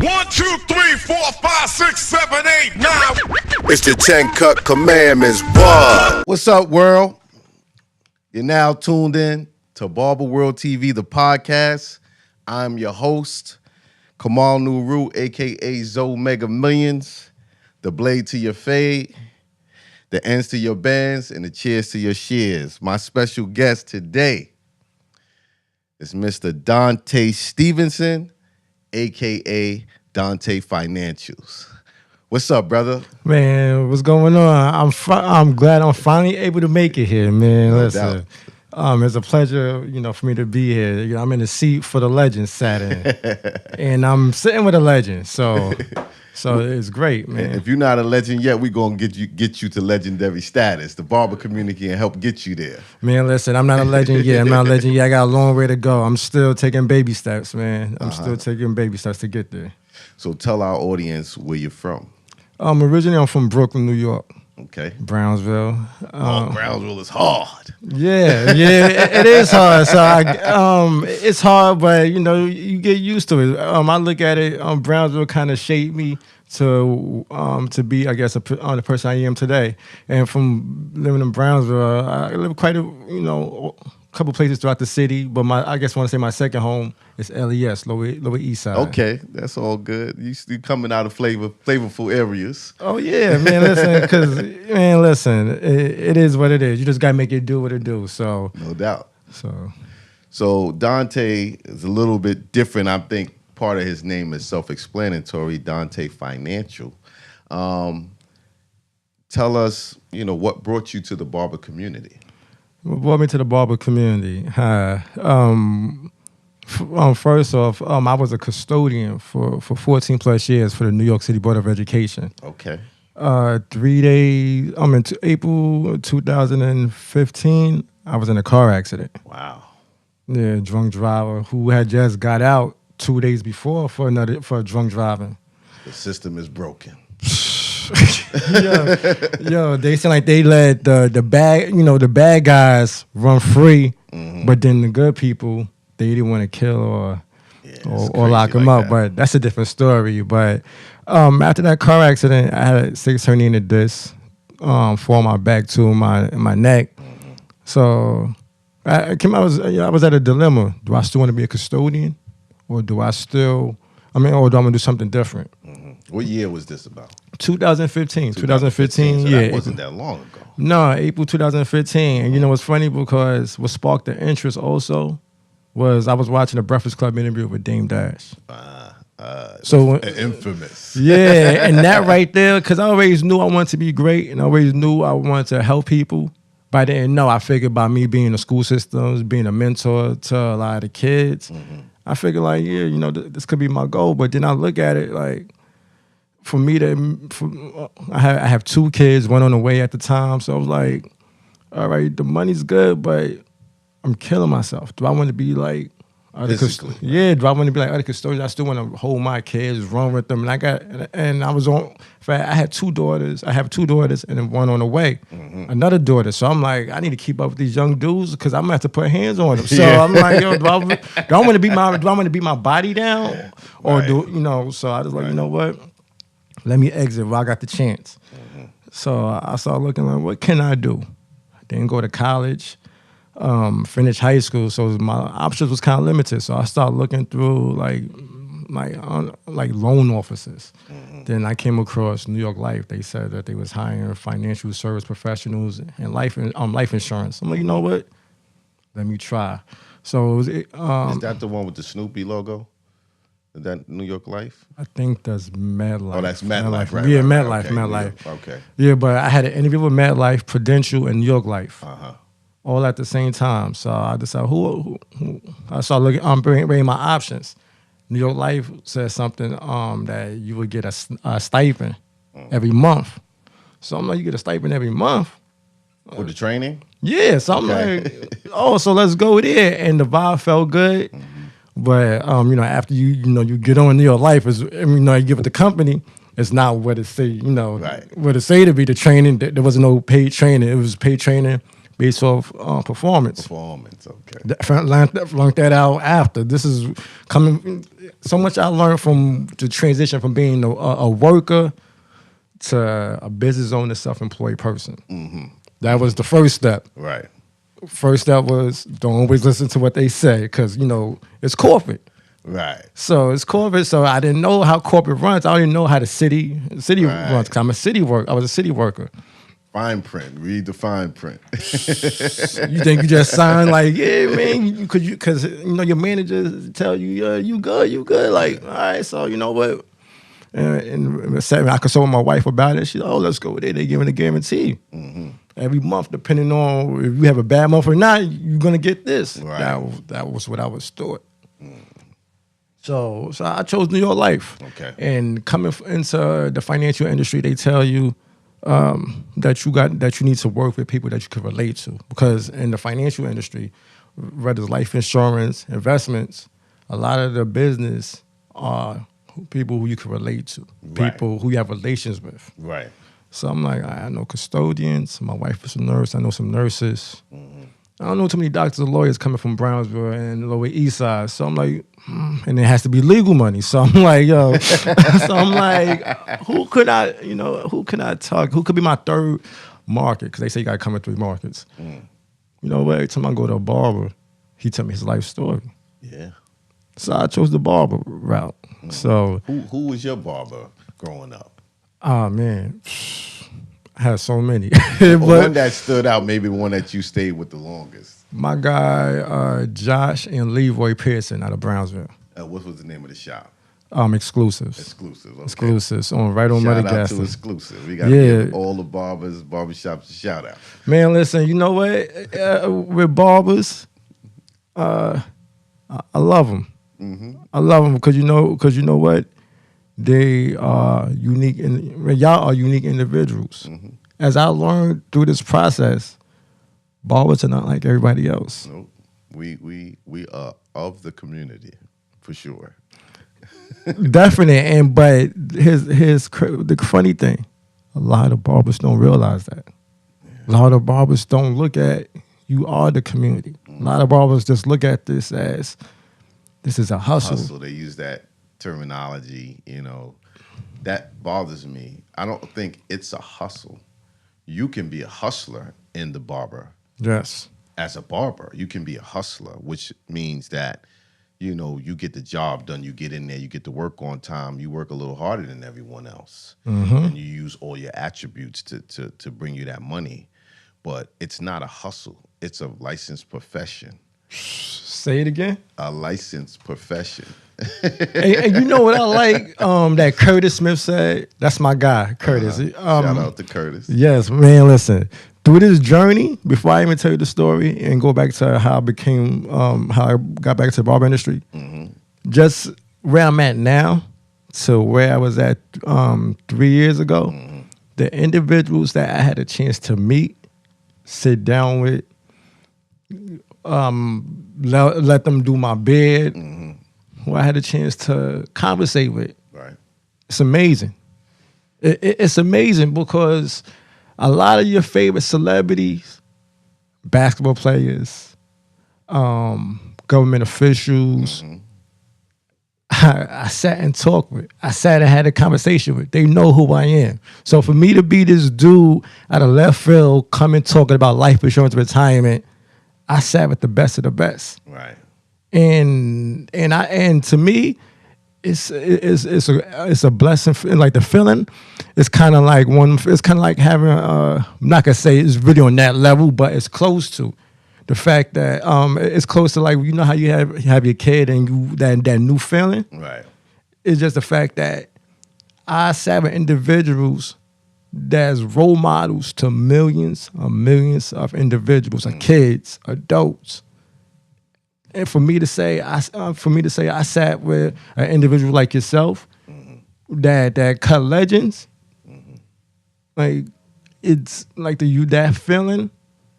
1, 2, 3, 4, 5, 6, 7, 8, 9. It's the 10 Cut Commandments, boy. What's up, world? You're now tuned in to Barber World TV, the podcast. I'm your host, Kamal Nuru, a.k.a. Zoe Mega Millions, the blade to your fade, the ends to your bands, and the cheers to your shears. My special guest today is Mr. Dontay Stevenson, a.k.a. Dontay Financials. What's up, brother? Man, what's going on? I'm glad I'm finally able to make it here, man. No Listen, it's a pleasure, for me to be here. I'm in the seat for the legend sat in, and I'm sitting with a legend, so it's great, man. If you're not a legend yet, we're gonna get you to legendary status. The barber community can help get you there. Man, listen, I'm not a legend yet. I got a long way to go. I'm still taking baby steps, man. I'm still taking baby steps to get there. So tell our audience where you're from. Originally, I'm from Brooklyn, New York. Okay. Brownsville. Brownsville is hard. Yeah, it is hard. So it's hard, but you get used to it. I look at it. Brownsville kind of shaped me to be, I guess, the person I am today. And from living in Brownsville, I live quite a couple places throughout the city. But I guess I want to say my second home is LES, Lower East Side. Okay, that's all good. You coming out of flavorful areas. Oh yeah, man. Listen, it is what it is. You just gotta make it do what it do. So no doubt. So Dontay is a little bit different. I think part of his name is self-explanatory. Dontay Financial. Tell us, what brought you to the barber community. What brought me to the barber community? First off, I was a custodian for 14 plus years for the New York City Board of Education. Okay. 3 days, in April 2015, I was in a car accident. Wow. Yeah, drunk driver who had just got out 2 days before for drunk driving. The system is broken. Yo, they seem like they let the bad guys run free, but then the good people, they didn't want to kill or lock them up. But that's a different story. But after that car accident, I had a 6 herniated discs for my back to my neck. So I was at a dilemma. Do I still want to be a custodian, or do I do I want to do something different? What year was this about? 2015. So yeah. That wasn't that long ago. No, April 2015. And what's funny, because what sparked the interest also was I was watching a Breakfast Club interview with Dame Dash. Infamous. Yeah, and that right there, because I always knew I wanted to be great, and I always knew I wanted to help people. But I didn't know. I figured by me being in the school systems, being a mentor to a lot of the kids, I figured this could be my goal. But then I look at it like, for me I have 2 kids, one on the way at the time. So I was like, all right, the money's good, but I'm killing myself. Do I want to be like other custodians? Yeah, do I want to be like other custodians? I still want to hold my kids, run with them. And I was on. I had 2 daughters. I have 2 daughters, and then one on the way, another daughter. So I'm like, I need to keep up with these young dudes because I'm gonna have to put hands on them. So I'm like, yo, do I want to be my body down, or So I was like, you know what? Let me exit while I got the chance. So I started looking like, what can I do? I didn't go to college, finish high school, so my options was kind of limited. So I started looking through like loan offices. Then I came across New York Life. They said that they was hiring financial service professionals and life insurance. I'm like, you know what? Let me try. So is that the one with the Snoopy logo? Is that New York Life? I think that's MetLife. Oh, that's MetLife, right? Yeah, right, MetLife. Okay. Yeah, but I had an interview with MetLife, Prudential, and New York Life. All at the same time. So I decided who I started looking, bringing my options. New York Life said something that you would get a stipend every month. So I'm like, you get a stipend every month? For the training? Yeah, so I'm like, so let's go there. And the vibe felt good. But after you get on New York Life, you give it the company, it's not what it say, what it say to be the training. There wasn't no paid training. It was paid training based off performance. Performance, okay. Learned that out after. This is coming. So much I learned from the transition from being a worker to a business owner, self-employed person. Mm-hmm. That was the first step. Right. First step was don't always listen to what they say because, it's corporate. Right. So it's corporate. So I didn't know how corporate runs. I didn't know how the city runs because I was a city worker. Fine print. Read the fine print. You think you just signed like, yeah, man, because your manager tell you, yeah, you good. Like, all right, so you know what? And I consult with my wife about it. She's like, oh, let's go with it. They're giving a guarantee. Mm-hmm. Every month, depending on if you have a bad month or not, you're gonna get this. Right. That was what I was taught. Mm. So I chose New York Life. Okay. And coming into the financial industry, they tell you that you need to work with people that you can relate to, because in the financial industry, whether it's life insurance, investments, a lot of the business are people who you can relate to, people who you have relations with. Right. So I'm like, I know custodians. My wife is a nurse. I know some nurses. Mm-hmm. I don't know too many doctors or lawyers coming from Brownsville and Lower East Side. So I'm like, and it has to be legal money. So I'm like, yo. So I'm like, who can I talk? Who could be my third market? Because they say you got to come in 3 markets. Mm. You know what? Every time I go to a barber, he tell me his life story. Yeah. So I chose the barber route. Mm. So who was your barber growing up? Oh, man. I had so many. But one that stood out, maybe one that you stayed with the longest. My guy, Josh and Leroy Pearson out of Brownsville. What was the name of the shop? Exclusives. Okay. Exclusives right on Muddy Gaston. Shout out to Exclusive. We got to give all the barbershops a shout out. Man, listen, you know what? With barbers, I love them. Mm-hmm. I love them because you know what? They are unique, y'all are unique individuals. Mm-hmm. As I learned through this process, barbers are not like everybody else. Nope. We are of the community, for sure. Definitely, but the funny thing, a lot of barbers don't realize that. Yeah. A lot of barbers don't look at you are the community. Mm-hmm. A lot of barbers just look at this as this is a hustle. They use that terminology, that bothers me. I don't think it's a hustle. You can be a hustler in the barber. Yes. As a barber, you can be a hustler, which means that, you get the job done, you get in there, you get to work on time, you work a little harder than everyone else. Mm-hmm. And you use all your attributes to bring you that money. But it's not a hustle. It's a licensed profession. Say it again. A licensed profession. And you know what I like that Curtis Smith said? That's my guy, Curtis. Shout out to Curtis. Yes, man, listen. Through this journey, before I even tell you the story and go back to how I got back to the barber industry, just where I'm at now to where I was at 3 years ago, the individuals that I had a chance to meet, sit down with, let them do my beard, who I had a chance to conversate with. Right. It's amazing. It's amazing because a lot of your favorite celebrities, basketball players, government officials, I sat and talked with. I sat and had a conversation with. They know who I am. So for me to be this dude out of left field coming talking about life insurance retirement, I sat with the best of the best. Right. And to me, it's a blessing. Like the feeling, it's kind of like having I'm not gonna say it's really on that level, but it's close to the fact that it's close to, like, how you have your kid and you that new feeling. Right. It's just the fact that I sat with individuals that's role models to millions of individuals, of kids, adults. And for me to say I sat with an individual like yourself, that cut legends, like it's like that feeling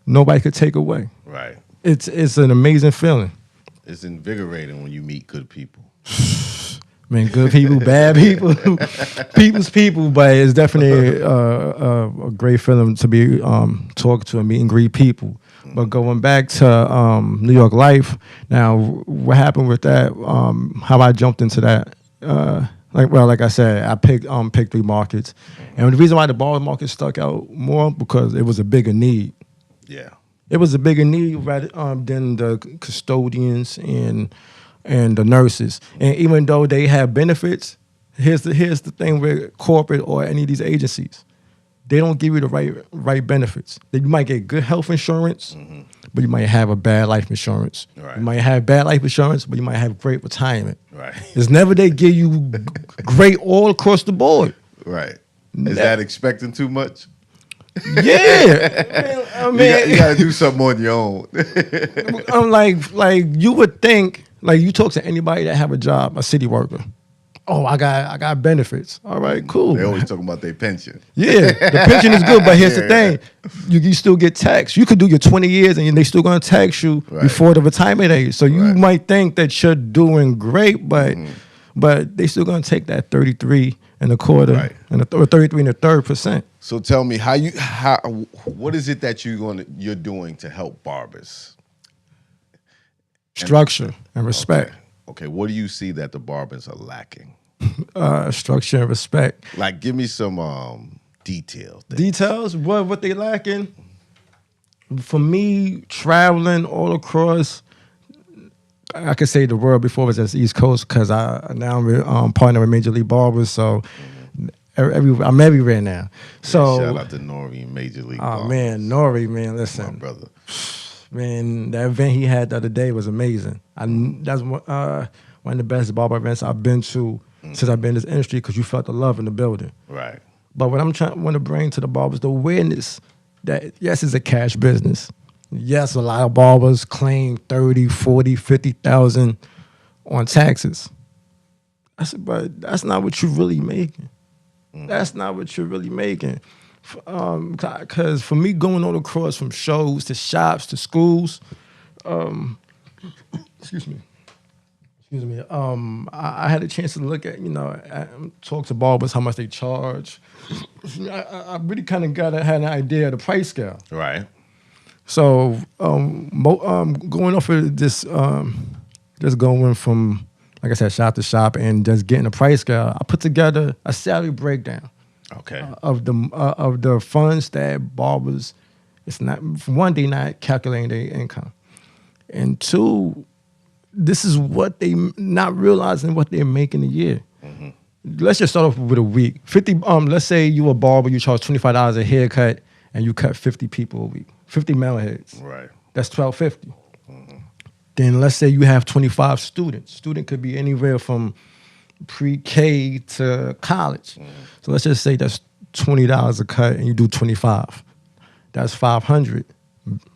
nobody could take away. Right. It's an amazing feeling. It's invigorating when you meet good people. Man, good people, bad people, people's people, but it's definitely a great feeling to be talking to and meet and greet people. But going back to New York Life, now what happened with that? How I jumped into that? Like I said, I picked 3 markets, and the reason why the Barber market stuck out more because it was a bigger need. Yeah. It was a bigger need rather than the custodians and the nurses. And even though they have benefits, here's the thing with corporate or any of these agencies. They don't give you the right benefits. You might get good health insurance, but you might have a bad life insurance. Right. You might have bad life insurance, but you might have great retirement. Right. It's never they give you great all across the board. Right. Is that expecting too much? Yeah. I mean, You got to do something on your own. I'm like you would think, like you talk to anybody that have a job, a city worker. Oh, I got benefits. All right, cool. They always talking about their pension. Yeah, the pension is good, but here's the thing: you still get taxed. You could do your 20 years, and they still gonna tax you before the retirement age. So you might think that you're doing great, but they still gonna take that 33 and a quarter and or 33 and a third %. So tell me what is it that you're doing to help barbers? Structure and respect. Okay, what do you see that the barbers are lacking? Structure and respect. Like, give me some details. Details? What they lacking? For me, traveling all across, I could say the world before it was at the East Coast because now I'm partner with Major League Barbers, so I'm everywhere now. So shout out to Nori and Major League Barbers. Oh man, Nori, man, listen, my brother. Man, that event he had the other day was amazing. That's one of the best barber events I've been to since I've been in this industry because you felt the love in the building. Right. But what I'm want to bring to the barbers, the awareness that, yes, it's a cash business. Yes, a lot of barbers claim 30, 40, 50,000 on taxes. I said, but that's not what you're really making. That's not what you're really making. Because for me, going all across from shows to shops to schools, excuse me. I had a chance to look at, talk to barbers, how much they charge. I really kind of had an idea of the price scale. Right. So going off of this, just going from, like I said, shop to shop and just getting a price scale, I put together a salary breakdown. Okay. Of the funds that barbers, it's not, for one, they not calculating their income, and two, this is what they not realizing what they're making a year. Let's just start off with a week. 50. Let's say you a barber, you charge $25 a haircut, and you cut 50 people a week, 50 male heads. Right. That's $1,250. Then let's say you have 25 students. Student could be anywhere from pre-K to college. So let's just say that's $20 a cut and you do 25. That's $500.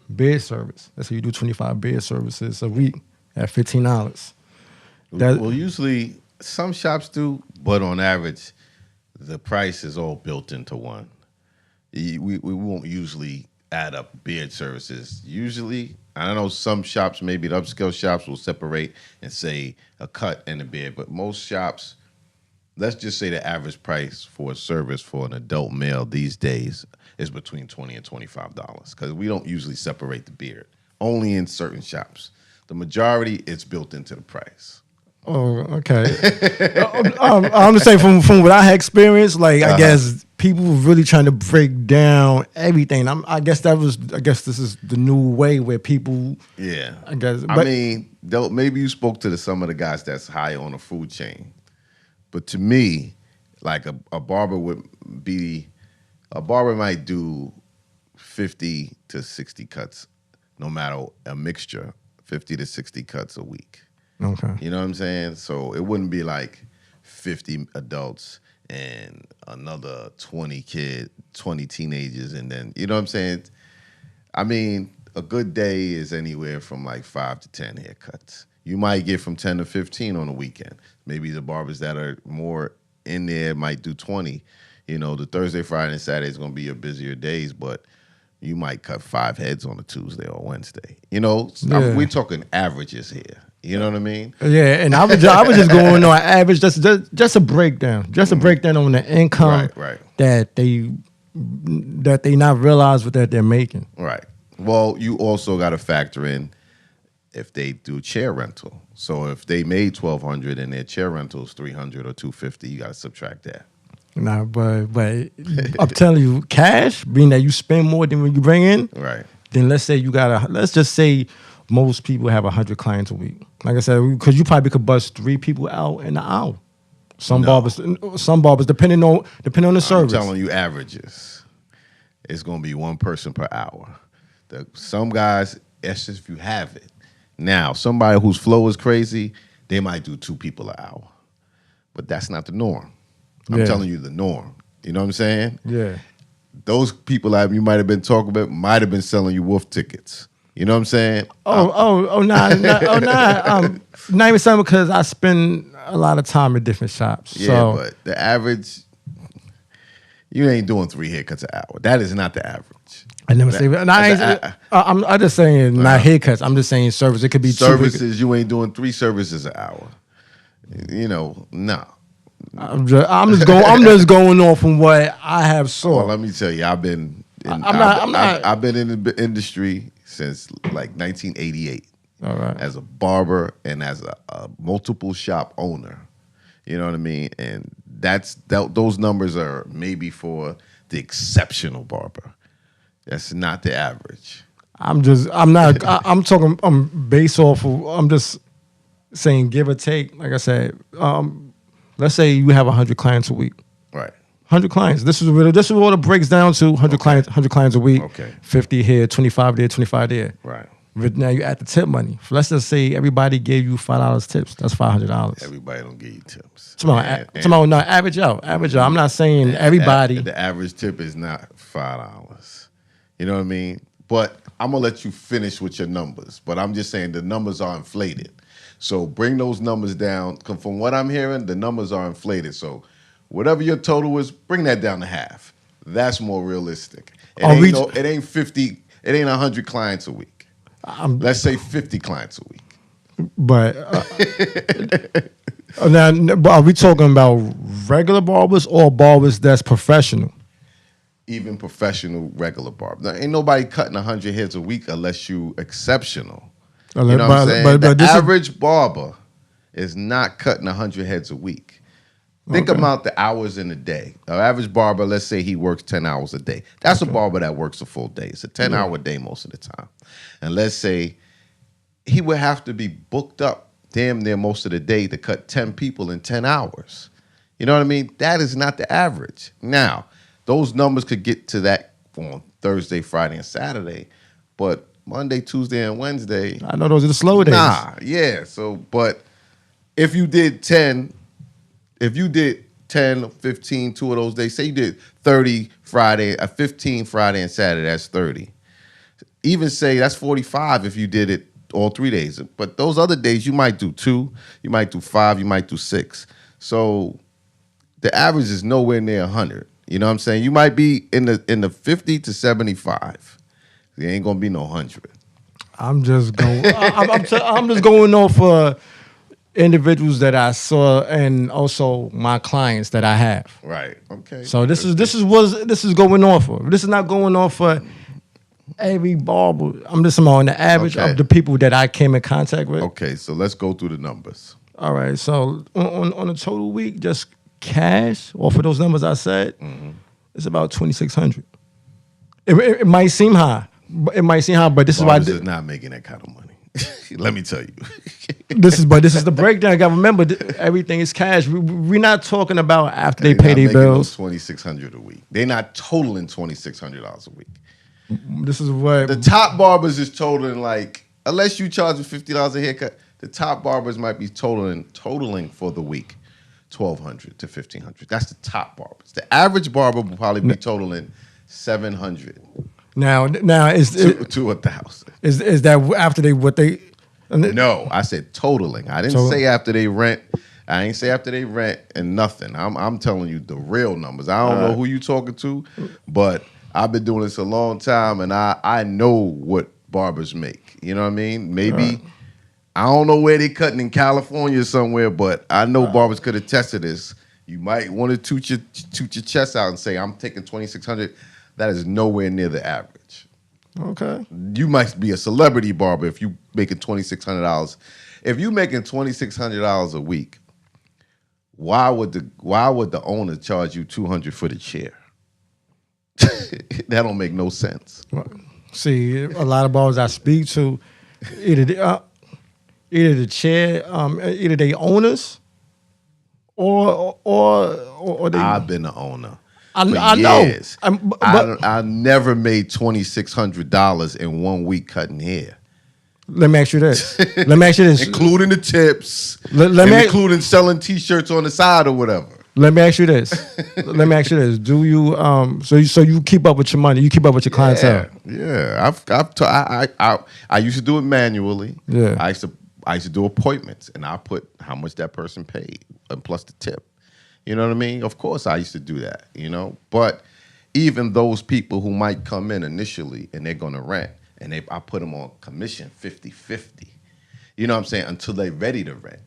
Bed service. Let's say you do 25 bed services a week at $15. Well, usually some shops do, but on average, the price is all built into one. We won't usually add up beard services. Usually, I know some shops, maybe the upscale shops, will separate and say a cut and a beard, but most shops, let's just say the average price for a service for an adult male these days is between $20 and $25 because we don't usually separate the beard, only in certain shops. The majority, it's built into the price. Oh, okay. I'm just saying from what I had experienced, like I guess people were really trying to break down everything. I guess this is the new way where people. Yeah. I guess. I mean, maybe you spoke to some of the guys that's high on the food chain, but to me, like a barber might do 50 to 60 cuts, no matter a mixture, 50 to 60 cuts a week. Okay. You know what I'm saying? So it wouldn't be like 50 adults and another 20 teenagers, and then, you know what I'm saying? I mean, a good day is anywhere from like 5 to 10 haircuts. You might get from 10 to 15 on a weekend. Maybe the barbers that are more in there might do 20. You know, the Thursday, Friday, and Saturday is going to be your busier days, but you might cut 5 heads on a Tuesday or Wednesday. You know, we're talking averages here. You know what I mean? Yeah, and I was just going on average, just a breakdown, a breakdown on the income right. that they not realize what that they're making. Right. Well, you also got to factor in if they do chair rental. So if they made $1,200 and their chair rental is $300 or $250, you got to subtract that. Nah, but I'm telling you, cash, being that you spend more than when you bring in, Right. then let's just say most people have 100 clients a week. Like I said, because you probably could bust 3 people out in an hour. Some barbers, depending on the service. I'm telling you, averages. It's going to be one person per hour. Some guys, that's just if you have it. Now, somebody whose flow is crazy, they might do 2 people an hour. But that's not the norm. I'm telling you the norm. You know what I'm saying? Yeah. Those people that you might have been talking about might have been selling you wolf tickets. You know what I'm saying? Not even something because I spend a lot of time at different shops. Yeah, so. but the average, you ain't doing 3 haircuts an hour. That is not the average. I never say that. I'm just saying not haircuts. I'm just saying service. It could be services. You ain't doing 3 services an hour. You know, no. I'm just going off from what I have saw. Well, let me tell you, I've been in the industry since like 1988. All right. As a barber and as a multiple shop owner. You know what I mean? And those numbers are maybe for the exceptional barber. That's not the average. I'm just saying give or take. Like I said, let's say you have 100 clients a week. Right. 100 clients. This is what it breaks down to. 100 clients a week. Okay. 50 here, 25 there, 25 there. Right. But now you add the tip money. Let's just say everybody gave you $5 tips. That's $500. Everybody don't give you tips. Average out. I'm not saying everybody. The average tip is not $5. You know what I mean? But I'm gonna let you finish with your numbers. But I'm just saying the numbers are inflated. So bring those numbers down. From what I'm hearing, the numbers are inflated. So whatever your total is, bring that down to half. That's more realistic. It ain't 50. It ain't 100 clients a week. Let's say 50 clients a week. But now, are we talking about regular barbers or barbers that's professional? Even professional, regular barber. Now, ain't nobody cutting 100 heads a week unless you exceptional. You know what I'm saying? The average barber is not cutting 100 heads a week. Think about the hours in a day. An average barber, let's say he works 10 hours a day. That's a barber that works a full day. It's a 10-hour day most of the time. And let's say he would have to be booked up damn near most of the day to cut 10 people in 10 hours. You know what I mean? That is not the average. Now, those numbers could get to that on Thursday, Friday, and Saturday. But Monday, Tuesday, and Wednesday. I know those are the slow days. Nah, yeah. So, but if you did 10, 15, 2 of those days, say you did 30 Friday, 15 Friday and Saturday, that's 30. Even say that's 45 if you did it all 3 days. But those other days, you might do 2, you might do 5, you might do 6. So the average is nowhere near 100. You know what I'm saying? You might be in the 50 to 75. There ain't gonna be no 100. I'm just going. I'm just going off individuals that I saw and also my clients that I have. Right. Okay. So this is going off of. This is not going off for every barber. I'm just on the average of the people that I came in contact with. Okay. So let's go through the numbers. All right. So on a total week, just cash off of those numbers I said, it's about 2,600. It might seem high. But this Barbers is not making that kind of money. Let me tell you. This is the breakdown. I got to remember, everything is cash. We're not talking about after they pay their bills. $2,600 a week. They're not totaling $2,600 a week. This is what the top barbers is totaling, like, unless you charge $50 a haircut, the top barbers might be totaling for the week $1,200 to $1,500. That's the top barbers. The average barber will probably be totaling $700. Now is to 1,000. Is that after they No, I said totaling. I didn't say after they rent. I ain't say after they rent and nothing. I'm telling you the real numbers. I don't know who you talking to, but I've been doing this a long time, and I know what barbers make. You know what I mean? Maybe I don't know where they cutting in California somewhere, but I know barbers could attest to this. You might want to toot your chest out and say, I'm taking $2,600. That is nowhere near the average. Okay. You might be a celebrity barber if you making $2,600. If you making $2,600 a week, why would the owner charge you $200 for the chair? That don't make no sense. See, a lot of barbers I speak to, either the chair, either they owners, or they. I've been the owner. I for know. years. But I never made $2,600 in 1 week cutting hair, let me ask you this. Let me ask you this. including the tips, including selling T-shirts on the side or whatever. Let me ask you this. Let me ask you this. Do you so you keep up with your money? You keep up with your clientele? Yeah. I used to do it manually. Yeah. I used to do appointments, and I put how much that person paid and plus the tip. You know what I mean? Of course, I used to do that. But even those people who might come in initially and they're going to rent, and I put them on commission 50-50. You know what I'm saying? Until they're ready to rent.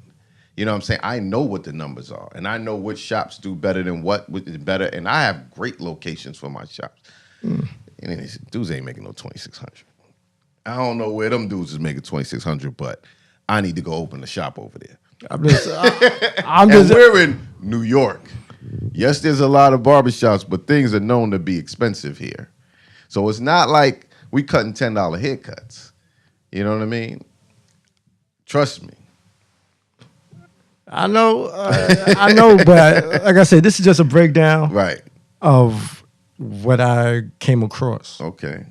You know what I'm saying? I know what the numbers are, and I know which shops do better than what is better, and I have great locations for my shops. And these dudes ain't making no $2,600. I don't know where them dudes is making $2,600, but I need to go open a shop over there. I'm just. And we're in New York. Yes, there's a lot of barbershops, but things are known to be expensive here. So it's not like we cutting $10 haircuts. You know what I mean? Trust me. I know, but like I said, this is just a breakdown Right. of what I came across. Okay.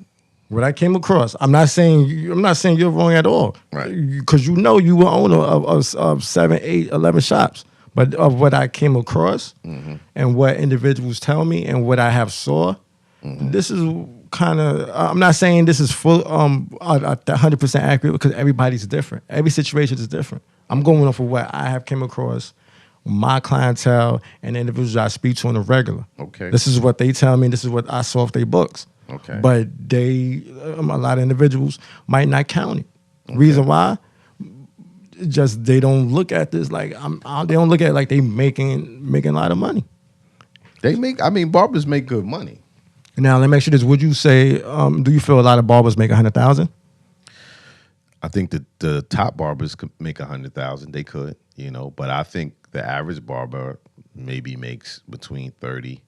What I came across. I'm not saying you're wrong at all. Right. Because you were owner of 7, 8, 11 shops. But of what I came across and what individuals tell me and what I have saw, this is kind of. I'm not saying this is full 100% accurate because everybody's different. Every situation is different. I'm going off of what I have came across, my clientele, and the individuals I speak to on a regular. Okay. This is what they tell me. This is what I saw off their books. Okay. But a lot of individuals might not count it. Okay. Reason why? Just they don't look at this like they don't look at it like they making a lot of money. Barbers make good money. Now let me ask you this: would you say, do you feel a lot of barbers make 100,000? I think that the top barbers could make 100,000. They could, but I think the average barber maybe makes between 30,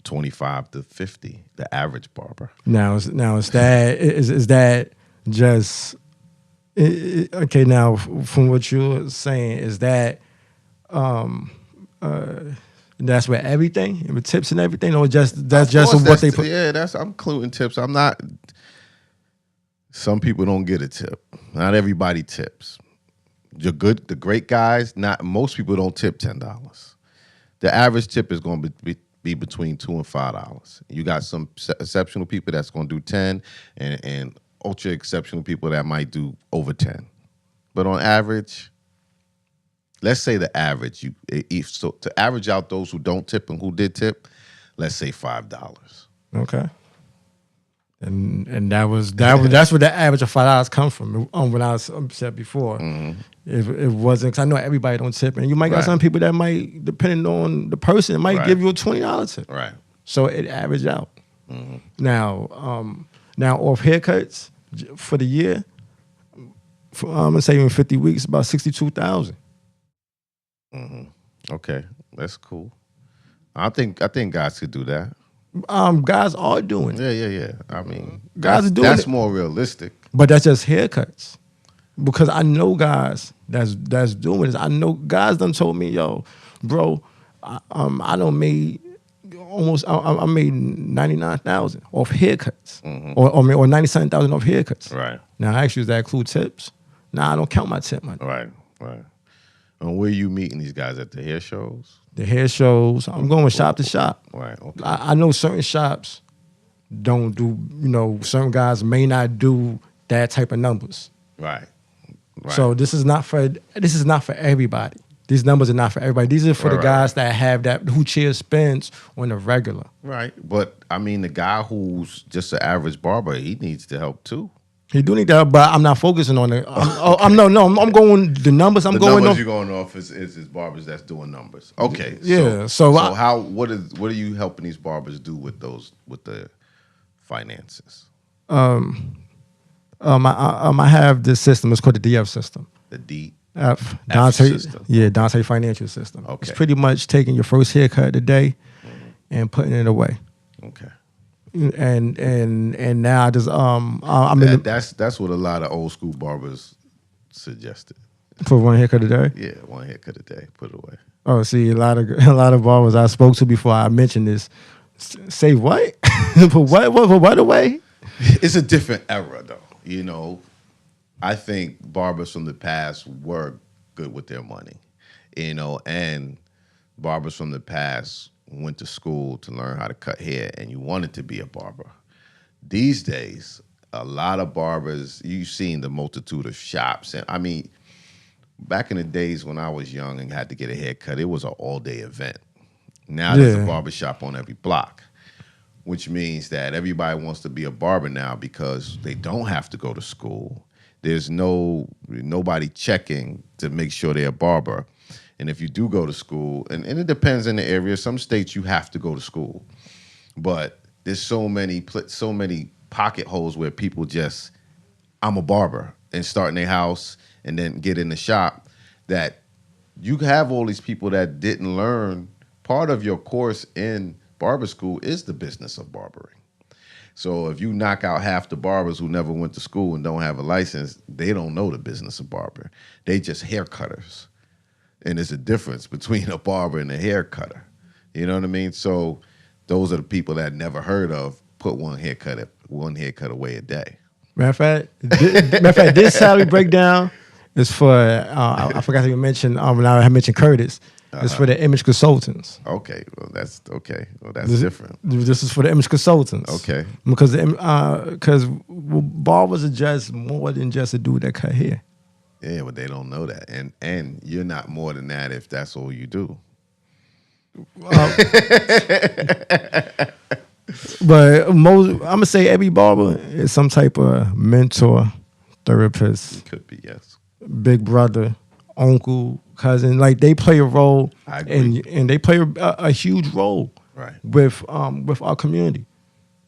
25 to 50. The average barber. Now is that just okay? Now, from what you're saying, is that that's where everything with tips and everything, or that's just what they put? Yeah, I'm including tips. I'm not. Some people don't get a tip. Not everybody tips. The great guys. Not most people don't tip $10. The average tip is going to be between $2 and $5. You got some exceptional people that's going to do 10, and ultra exceptional people that might do over 10. But on average, let's say the average. So to average out those who don't tip and who did tip, let's say $5. Okay. And that's where the average of $5 come from. When I said before, if it wasn't, because I know everybody don't tip, and you might got some people that might, depending on the person, it might give you a $20 tip. Right. So it averaged out. Now off haircuts for the year, I'm gonna say in 50 weeks, about 62,000. Okay, that's cool. I think guys could do that. Guys are doing it. Yeah. I mean, guys are doing it. That's more realistic. But that's just haircuts. Because I know guys that's doing this. I know guys done told me, yo, bro, I done made almost, I made 99,000 off haircuts, or 97,000 off haircuts. Right. Now I ask you, does that include tips? Nah, I don't count my tip money. Right. And where you meeting these guys at the hair shows? The hair shows, I'm going shop to shop. Right. Okay. I know certain shops don't do, certain guys may not do that type of numbers. Right. So this is not for everybody. These numbers are not for everybody. These are for the guys that have who chair spins on a regular. Right. But I mean, the guy who's just an average barber, he needs the help too. He do need that, but I'm not focusing on it. I'm going the numbers. The numbers you're going off is barbers that's doing numbers. Okay. Yeah. What are you helping these barbers do with the finances? I have this system. It's called the DF system. The D. F. Dontay, system. yeah, Dontay Financial System. Okay. It's pretty much taking your first haircut of the day and putting it away. Okay. And now I just I'm in That's what a lot of old school barbers suggested. for one haircut a day. Yeah, one haircut a day, put it away. Oh, see, a lot of barbers I spoke to before I mentioned this say what? Put what away? It's a different era, though. You know, I think barbers from the past were good with their money, you know, and barbers from the past went to school to learn how to cut hair, and you wanted to be a barber. These days, a lot of barbers, you've seen the multitude of shops. And I mean, back in the days when I was young and had to get a haircut, it was an all-day event. Now there's a barber shop on every block, which means that everybody wants to be a barber now because they don't have to go to school. There's nobody checking to make sure they're a barber. And if you do go to school, and it depends in the area, some states you have to go to school. But there's so many pocket holes where people just, I'm a barber, and start in their house and then get in the shop, that you have all these people that didn't learn. Part of your course in barber school is the business of barbering. So if you knock out half the barbers who never went to school and don't have a license, they don't know the business of barber. They just hair cutters. And there's a difference between a barber and a hair cutter. You know what I mean? So those are the people that never heard of put one haircut away a day. Matter of fact, this salary breakdown is for I forgot to even mention when I mentioned Curtis. It's for the image consultants. Okay, well that's different. This is for the image consultants. Okay, because barbers are just more than just a dude that cut hair. Yeah, but they don't know that, and you're not more than that if that's all you do. But I'm gonna say every barber is some type of mentor, therapist, Could be, yes. big brother, uncle, cousin. Like they play a role, I agree. and they play a huge role, Right. with our community,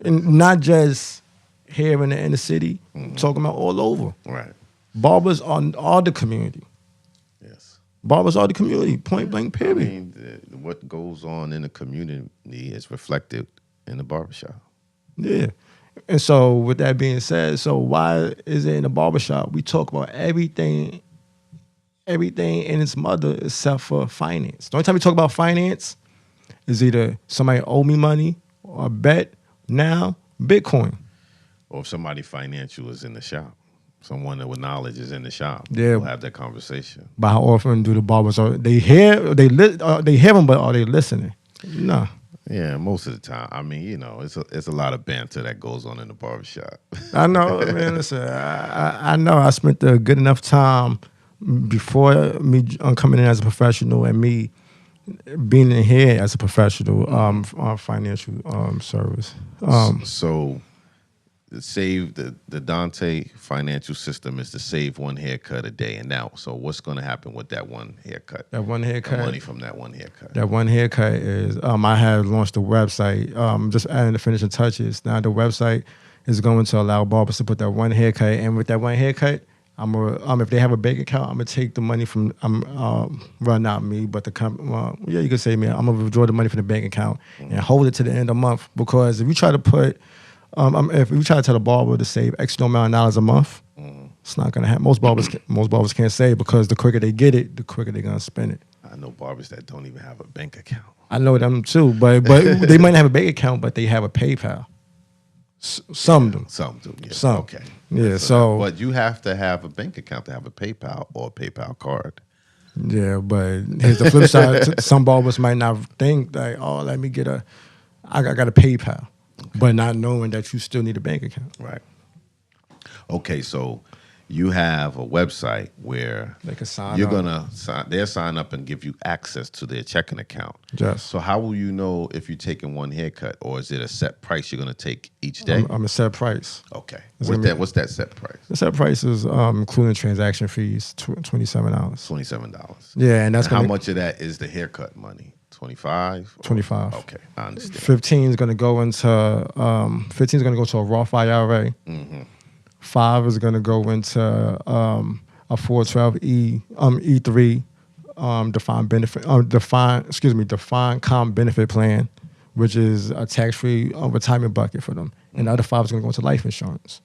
and not just here in the inner city. Talking about all over. Right. Barbers are the community. Yes. Barbers are the community. Point blank. I Period. mean, what goes on in the community is reflected in the barbershop. Yeah. And so with that being said, so why is it in the barbershop we talk about everything and its mother except for finance? The only time we talk about finance is either somebody owe me money or bet now Bitcoin. Or if somebody financial is in the shop, someone with knowledge is in the shop, Yeah. we'll have that conversation. But how often do the barbers they hear them, but are they listening? No. Yeah, most of the time. I mean, you know, it's a lot of banter that goes on in the barbershop. I know, man. Listen, I know. I spent a good enough time before me coming in as a professional and me being in here as a professional financial service. So the Dontay financial system is to save one haircut a day. And now, so what's going to happen with that one haircut? That one haircut. The money from that one haircut. That one haircut is I have launched a website. Just adding the finishing touches. Now the website is going to allow barbers to put that one haircut, and with that one haircut, if they have a bank account, I'm gonna take the money from well, not me, but the company. Yeah, you could say me. I'm gonna withdraw the money from the bank account and hold it to the end of the month, because if you try to put if you try to tell a barber to save X amount of dollars a month, it's not gonna happen. Most barbers can't save, because the quicker they get it, the quicker they're gonna spend it. I know barbers that don't even have a bank account. I know them too, but they might not have a bank account, but they have a PayPal. Some of them. Some do. Yeah. Some. Okay. Yeah. So. But you have to have a bank account to have a PayPal or a PayPal card. Yeah, but here's the flip side. Some barbers might not think like, oh, let me get I got a PayPal, but not knowing that you still need a bank account. Right. Okay, so you have a website where They can sign you're up. they'll sign up and give you access to their checking account. Yes. So how will you know if you're taking one haircut, or is it a set price you're going to take each day? I'm a set price. Okay. gonna What's that set price? The set price is including transaction fees, $27. $27. Yeah, and that's how gonna much of that is the haircut money? 25? 25. Okay, I understand. 15 is going to go into 15 is going to go to a Roth IRA. 5 is going to go into a 412 E3 defined comp benefit plan, which is a tax-free retirement bucket for them. And the other 5 is going to go into life insurance.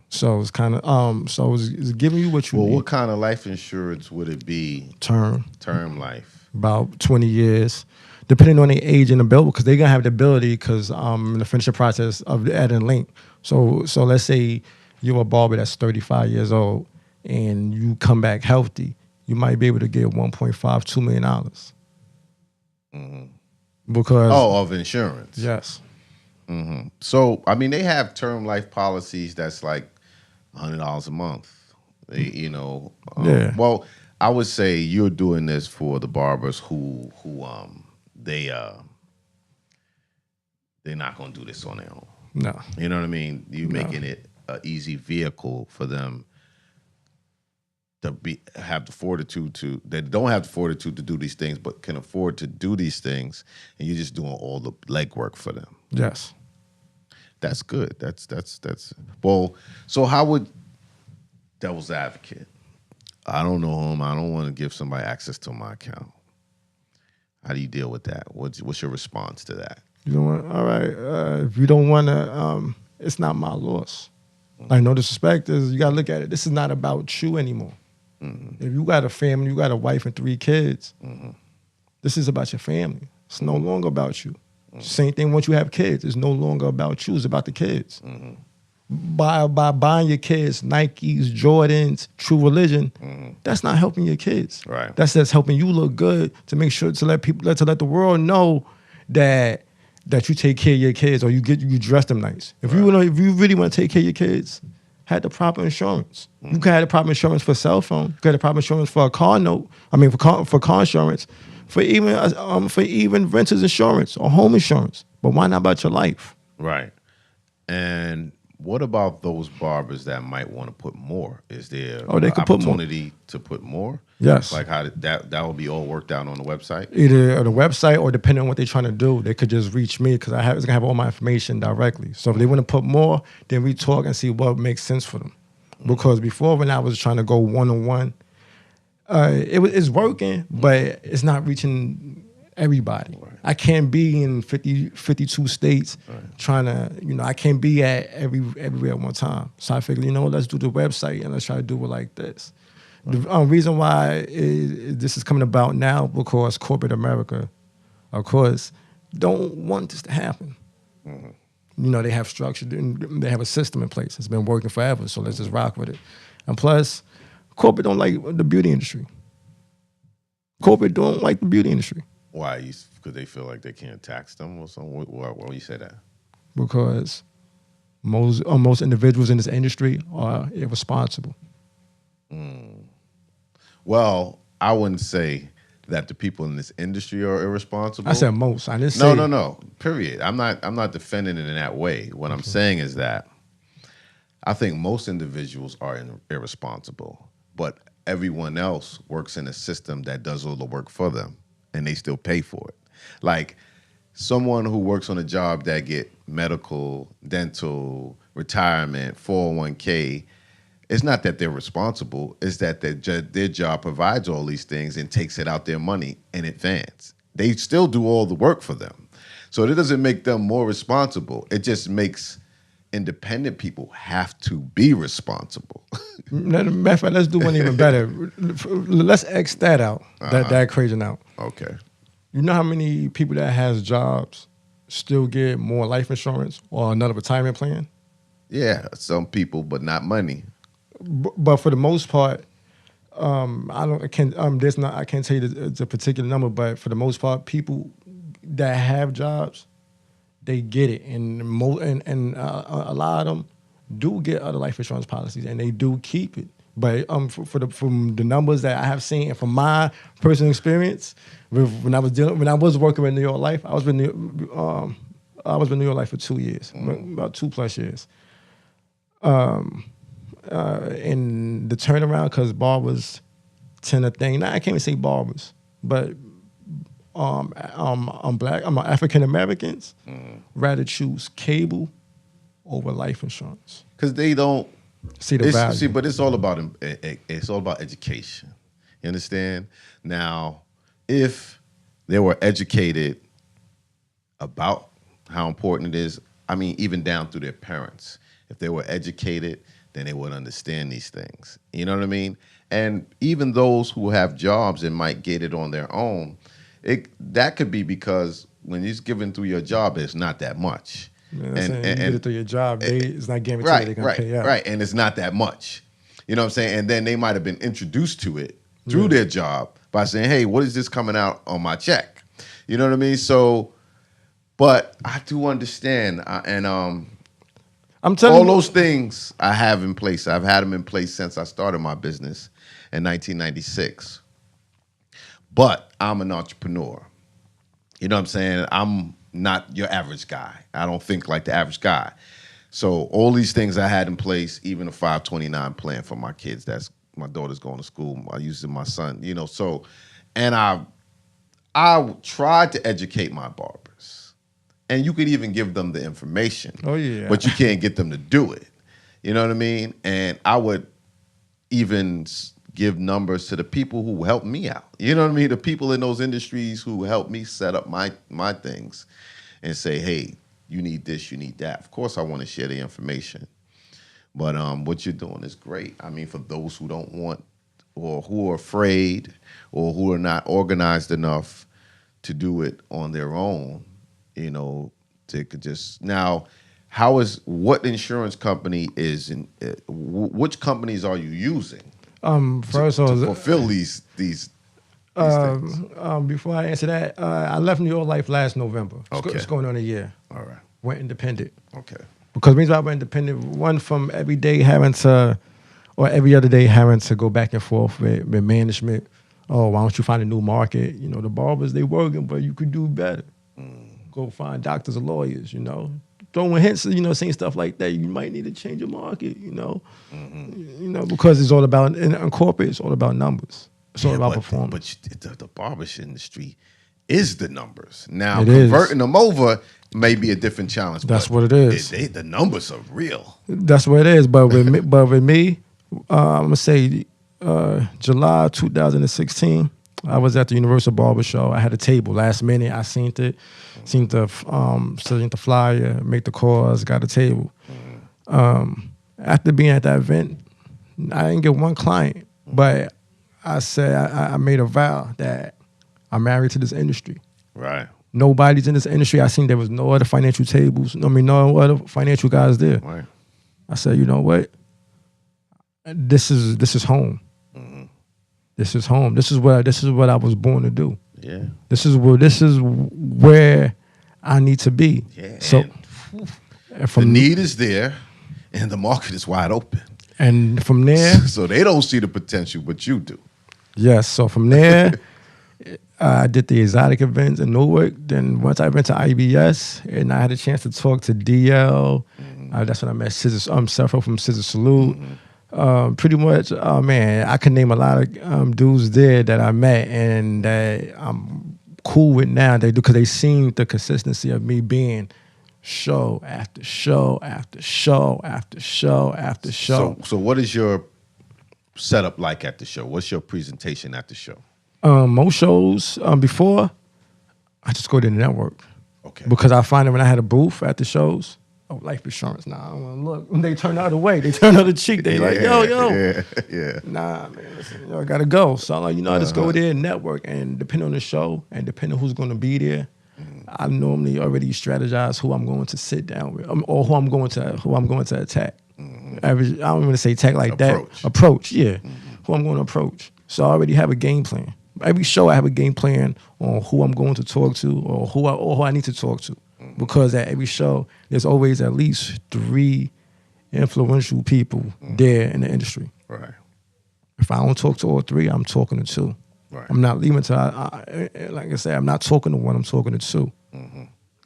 So it's kind of it's giving you what you Well, need. what kind of life insurance would it be? Term Life. about 20 years, depending on the age and ability, because they're gonna have the ability because in the finishing process of adding link. So let's say you're a barber that's 35 years old and you come back healthy, you might be able to get $1.5-2 million. Because Of insurance. yes, So, I mean, they have term life policies that's like $100 a month. Yeah. Well, I would say you're doing this for the barbers who they're not gonna do this on their own. no, You know what I mean? You making it an easy vehicle for them to have the fortitude to. They don't have the fortitude to do these things, but can afford to do these things, and you're just doing all the legwork for them. yes. That's good. That's well. So how would devil's advocate? I don't know him. I don't want to give somebody access to my account. How do you deal with that? What's your response to that? You don't want, all right. If you don't want to, it's not my loss. Like, no disrespect, is you got to look at it. This is not about you anymore. If you got a family, you got a wife and 3 kids, this is about your family. It's no longer about you. Same thing once you have kids. It's no longer about you. It's about the kids. By buying your kids Nikes, Jordans, True Religion, that's not helping your kids. Right. That's helping you look good, to make sure to let the world know that you take care of your kids, or you dress them nice. If you really want to take care of your kids, have the proper insurance. You can have the proper insurance for cell phone. You can have the proper insurance for a car note. I mean, for car insurance, for even renters insurance or home insurance. But why not about your life? Right. And what about those barbers that might want to put more? Is there They could put more. opportunity to put more? Yes. Like how that will be all worked out on the website? Either on the website, or depending on what they're trying to do, they could just reach me, because it's gonna have all my information directly. So if they want to put more, then we talk and see what makes sense for them. Because before, when I was trying to go one-on-one, it's working, but it's not reaching everybody. Right. I can't be in 52 states trying to, I can't be at everywhere at one time. So I figured, let's do the website and let's try to do it like this. The reason why this is coming about now, because corporate America, of course, don't want this to happen. They have structure, they have a system in place. It's been working forever, so let's just rock with it. And plus, corporate don't like the beauty industry. Corporate don't like the beauty industry. Why? Because they feel like they can't tax them or something? Why do you say that? Because most individuals in this industry are irresponsible. Well, I wouldn't say that the people in this industry are irresponsible. I said most. I didn't say No. Period. I'm not defending it in that way. What I'm saying is that I think most individuals are irresponsible, but everyone else works in a system that does all the work for them, and they still pay for it. Like someone who works on a job that get medical, dental, retirement, 401k, it's not that they're responsible. It's that their job provides all these things and takes it out their money in advance. They still do all the work for them. So it doesn't make them more responsible. It just makes independent people have to be responsible. Matter of fact, let's do one even better. Let's X that out, that equation out. Okay. You know how many people that has jobs still get more life insurance or another retirement plan? Yeah, some people, but not money. But for the most part, I can't tell you the particular number, but for the most part, people that have jobs, they get it, and a lot of them do get other life insurance policies, and they do keep it. But from the numbers that I have seen, and from my personal experience, when I was working in New York Life, I was in New York Life for 2 years, about 2+ years. And the turnaround, because barbers tend to think, I can't even say barbers, but Black, African Americans rather choose cable over life insurance. Because they don't See the value. see, but it's all about education. You understand? Now, if they were educated about how important it is, I mean, even down through their parents, if they were educated, then they would understand these things. You know what I mean? And even those who have jobs and might get it on their own, that could be because when it's given through your job, it's not that much. You get it through your job, it's not guaranteed right, they're going to pay out. Right, and it's not that much. You know what I'm saying? And then they might have been introduced to it through their job by saying, hey, what is this coming out on my check? You know what I mean? So, but I do understand. I'm telling all those things I have in place. I've had them in place since I started my business in 1996. But I'm an entrepreneur. You know what I'm saying? I'm not your average guy. I don't think like the average guy. So all these things I had in place, even a 529 plan for my kids. That's my daughter's going to school. I use it my son. You know, so, and I tried to educate my barbers, and you could even give them the information. Oh yeah. But you can't get them to do it. You know what I mean? And I would even give numbers to the people who helped me out. You know what I mean? The people in those industries who helped me set up my things and say, hey, you need this, you need that. Of course, I want to share the information. But what you're doing is great. I mean, for those who don't want or who are afraid or who are not organized enough to do it on their own, you know, they could just... Now, what insurance company is which companies are you using? First to fulfill these things. Before I answer that, I left New York Life last November. It's going on a year. All right. Went independent. Okay. Because the reason I went independent, one, from every day having to, or every other day having to go back and forth with management. Oh, why don't you find a new market? You know, the barbers, they working, but you could do better. Go find doctors or lawyers, you know. Throwing hints, you know, saying stuff like that. You might need to change your market, you know. You know, because it's all about, in corporate, it's all about numbers. It's all about performance. But the barbership industry is the numbers. Now, It converting is. them over may be a different challenge. That's but what it is. The numbers are real. That's what it is. But with me, I'm gonna say July 2016, I was at the Universal Barber Show. I had a table last minute. I seen the flyer, make the calls, got a table. After being at that event, I didn't get one client, but I said I made a vow that I'm married to this industry. Right. Nobody's in this industry. I seen there was no other financial tables. No other financial guys there. Right. I said, you know what? This is home. This is home. This is what I was born to do. Yeah. This is where I need to be. Yeah. So And the need is there, and the market is wide open. And from there, So they don't see the potential, but you do. yes. So from there, I did the exotic events in Newark. Then once I went to IBS, and I had a chance to talk to DL. That's when I met Sepho from Scissor Salute. Pretty much, man, I can name a lot of dudes there that I met and that I'm cool with now. They do because they seen the consistency of me being show after show after show after show after show. So what is your setup like at the show? What's your presentation at the show? Most shows before, I just go to the network. Okay. Because I find that when I had a booth at the shows, life insurance. Nah, I don't want to look. They turn out away. They turn out the cheek. They like, yo. Yeah. Nah, man, listen, I gotta go. So I'm like, I just go there and network. And depending on the show and depending on who's going to be there, I normally already strategize who I'm going to sit down with or who I'm going to attack. I don't want to say attack like that. Approach, yeah. Who I'm going to approach. So I already have a game plan. Every show I have a game plan on who I'm going to talk to or who I need to talk to. Because at every show, there's always at least 3 influential people there in the industry. Right. If I don't talk to all 3, I'm talking to 2. Right. I'm not leaving to, like I said, I'm not talking to 1, I'm talking to 2.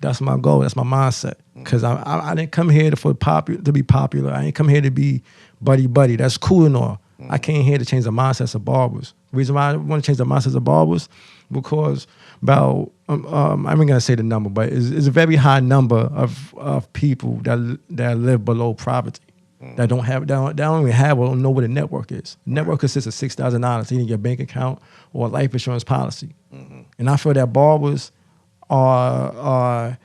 That's my goal. That's my mindset. Because I didn't come here to be popular. I didn't come here to be buddy. That's cool and all. I came here to change the mindsets of barbers. The reason why I want to change the mindsets of barbers, because about I'm not gonna say the number, but it's a very high number of people that live below poverty. That don't even have or don't know what a network is. Network consists of $6,000 in your bank account or a life insurance policy. And I feel that barbers are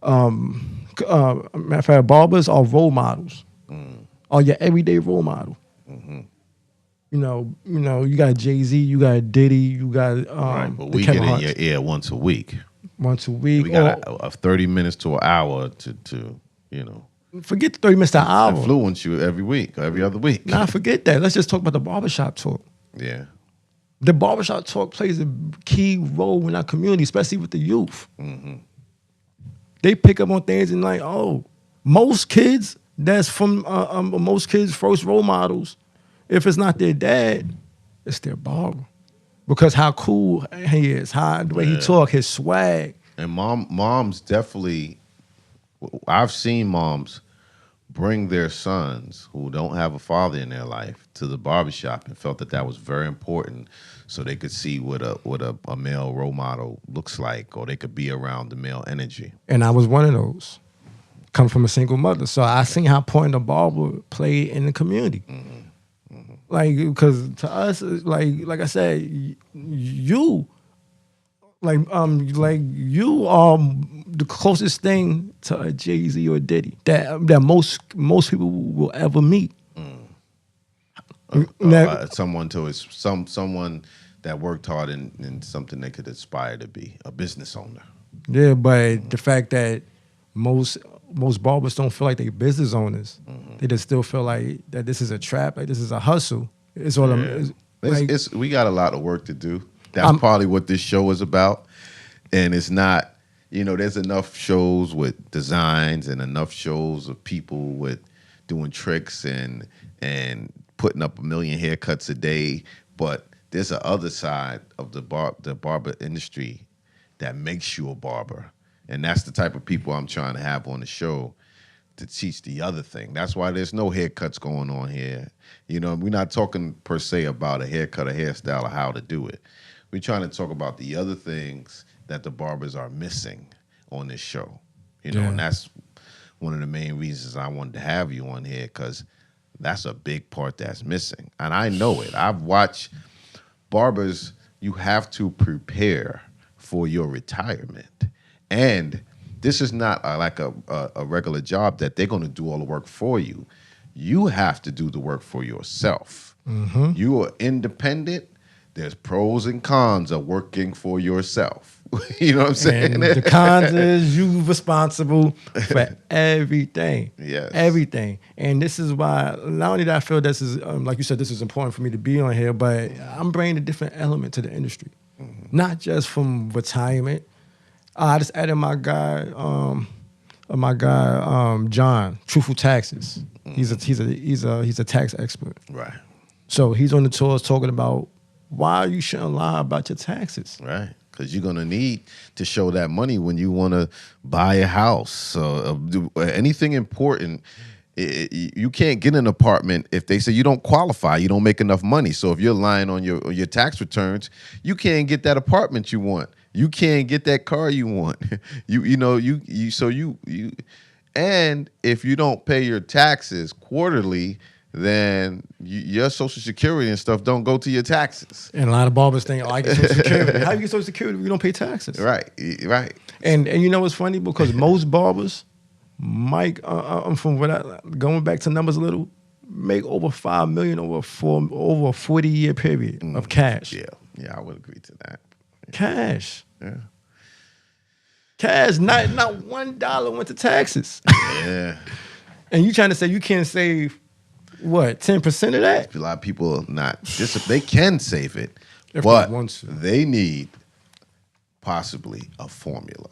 matter of fact, barbers are role models. Are your everyday role model. You know, you got Jay-Z, you got Diddy, you got Right, but the we Kevin get in Harts. your ear once a week. Once a week. We got a 30 minutes to an hour to Forget the 30 minutes to an hour. influence you every week or every other week. Nah, forget that. Let's just talk about the barbershop talk. Yeah. The barbershop talk plays a key role in our community, especially with the youth. They pick up on things and like, oh, most kids that's from most kids' first role models, if it's not their dad, it's their barber. Because how cool he is, how the way he talk, his swag. And moms definitely, I've seen moms bring their sons who don't have a father in their life to the barbershop and felt that was very important so they could see what a male role model looks like, or they could be around the male energy. And I was one of those, come from a single mother. So I seen how important the barber played in the community. Like, because to us, like I said, you you are the closest thing to a Jay-Z or a Diddy that most people will ever meet. Someone that worked hard in something they could aspire to be, a business owner. Yeah, but the fact that most barbers don't feel like they business owners, they just still feel like that this is a trap, like this is a hustle. It's all we got a lot of work to do. That's probably what this show is about. And it's not, there's enough shows with designs and enough shows of people with doing tricks and putting up 1 million haircuts a day. But there's a other side of the barber industry that makes you a barber. And that's the type of people I'm trying to have on the show to teach the other thing. That's why there's no haircuts going on here. We're not talking per se about a haircut, a hairstyle, or how to do it. We're trying to talk about the other things that the barbers are missing on this show. And that's one of the main reasons I wanted to have you on here, because that's a big part that's missing. And I know it. I've watched barbers, you have to prepare for your retirement. And this is not like a regular job that they're going to do all the work for you. You have to do the work for yourself. You are independent. There's pros and cons of working for yourself. You know what I'm saying? And the cons is you responsible for everything. Yes. Everything. And this is why, not only that I feel this is, like you said, this is important for me to be on here, but I'm bringing a different element to the industry. Not just from retirement. I just added my guy, John, Truthful Taxes. He's a tax expert. Right. So he's on the tours talking about why you shouldn't lie about your taxes. Right. Because you're going to need to show that money when you want to buy a house. So anything important, you can't get an apartment if they say you don't qualify, you don't make enough money. So if you're lying on your tax returns, you can't get that apartment you want. You can't get that car you want. And if you don't pay your taxes quarterly, then your Social Security and stuff don't go to your taxes. And a lot of barbers think, I get Social Security. How you get Social Security if you don't pay taxes? Right. And you know what's funny? Because most barbers, from going back to numbers a little, make over $5 million over a 40-year period of cash. Yeah, I would agree to that. Cash. Yeah. Cash, not $1 went to taxes. Yeah. And you trying to say you can't save, what, 10% of that? A lot of people they can save it, If but they want to. they need possibly a formula.